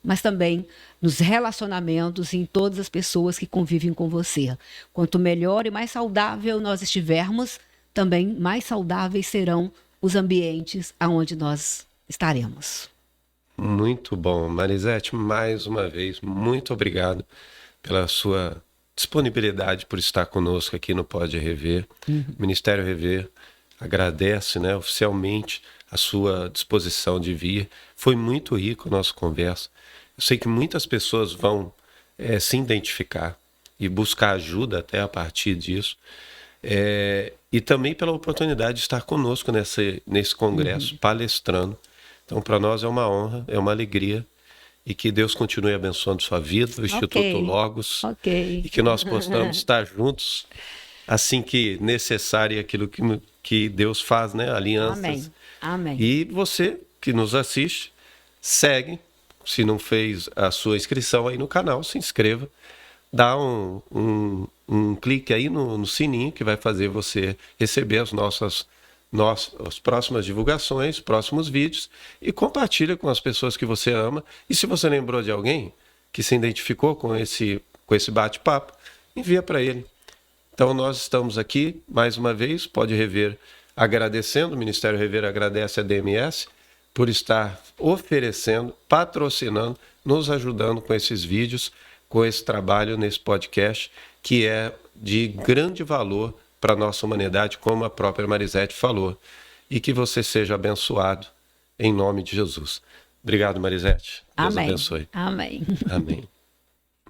mas também nos relacionamentos e em todas as pessoas que convivem com você. Quanto melhor e mais saudável nós estivermos, também mais saudáveis serão os ambientes aonde nós estaremos. Muito bom. Marisete, mais uma vez, muito obrigado pela sua disponibilidade por estar conosco aqui no Pode Rever. O Ministério Rever agradece, né, oficialmente a sua disposição de vir. Foi muito rico a nossa conversa. Eu sei que muitas pessoas vão se identificar e buscar ajuda até a partir disso. E também pela oportunidade de estar conosco nesse congresso, palestrando. Então, para nós é uma honra, é uma alegria. E que Deus continue abençoando sua vida, o Instituto Logos. E que nós possamos estar juntos assim que necessário aquilo que Deus faz, né? Alianças. Amém. E você que nos assiste, segue. Se não fez a sua inscrição aí no canal, se inscreva. Dá um clique aí no sininho que vai fazer você receber as próximas divulgações, próximos vídeos, e compartilha com as pessoas que você ama. E se você lembrou de alguém que se identificou com esse bate-papo, envia para ele. Então nós estamos aqui, mais uma vez, Pode Rever agradecendo, o Ministério Rever agradece a DMS por estar oferecendo, patrocinando, nos ajudando com esses vídeos, com esse trabalho nesse podcast, que é de grande valor para a nossa humanidade, como a própria Marisete falou. E que você seja abençoado em nome de Jesus. Obrigado, Marisete. Deus abençoe. Amém. Amém.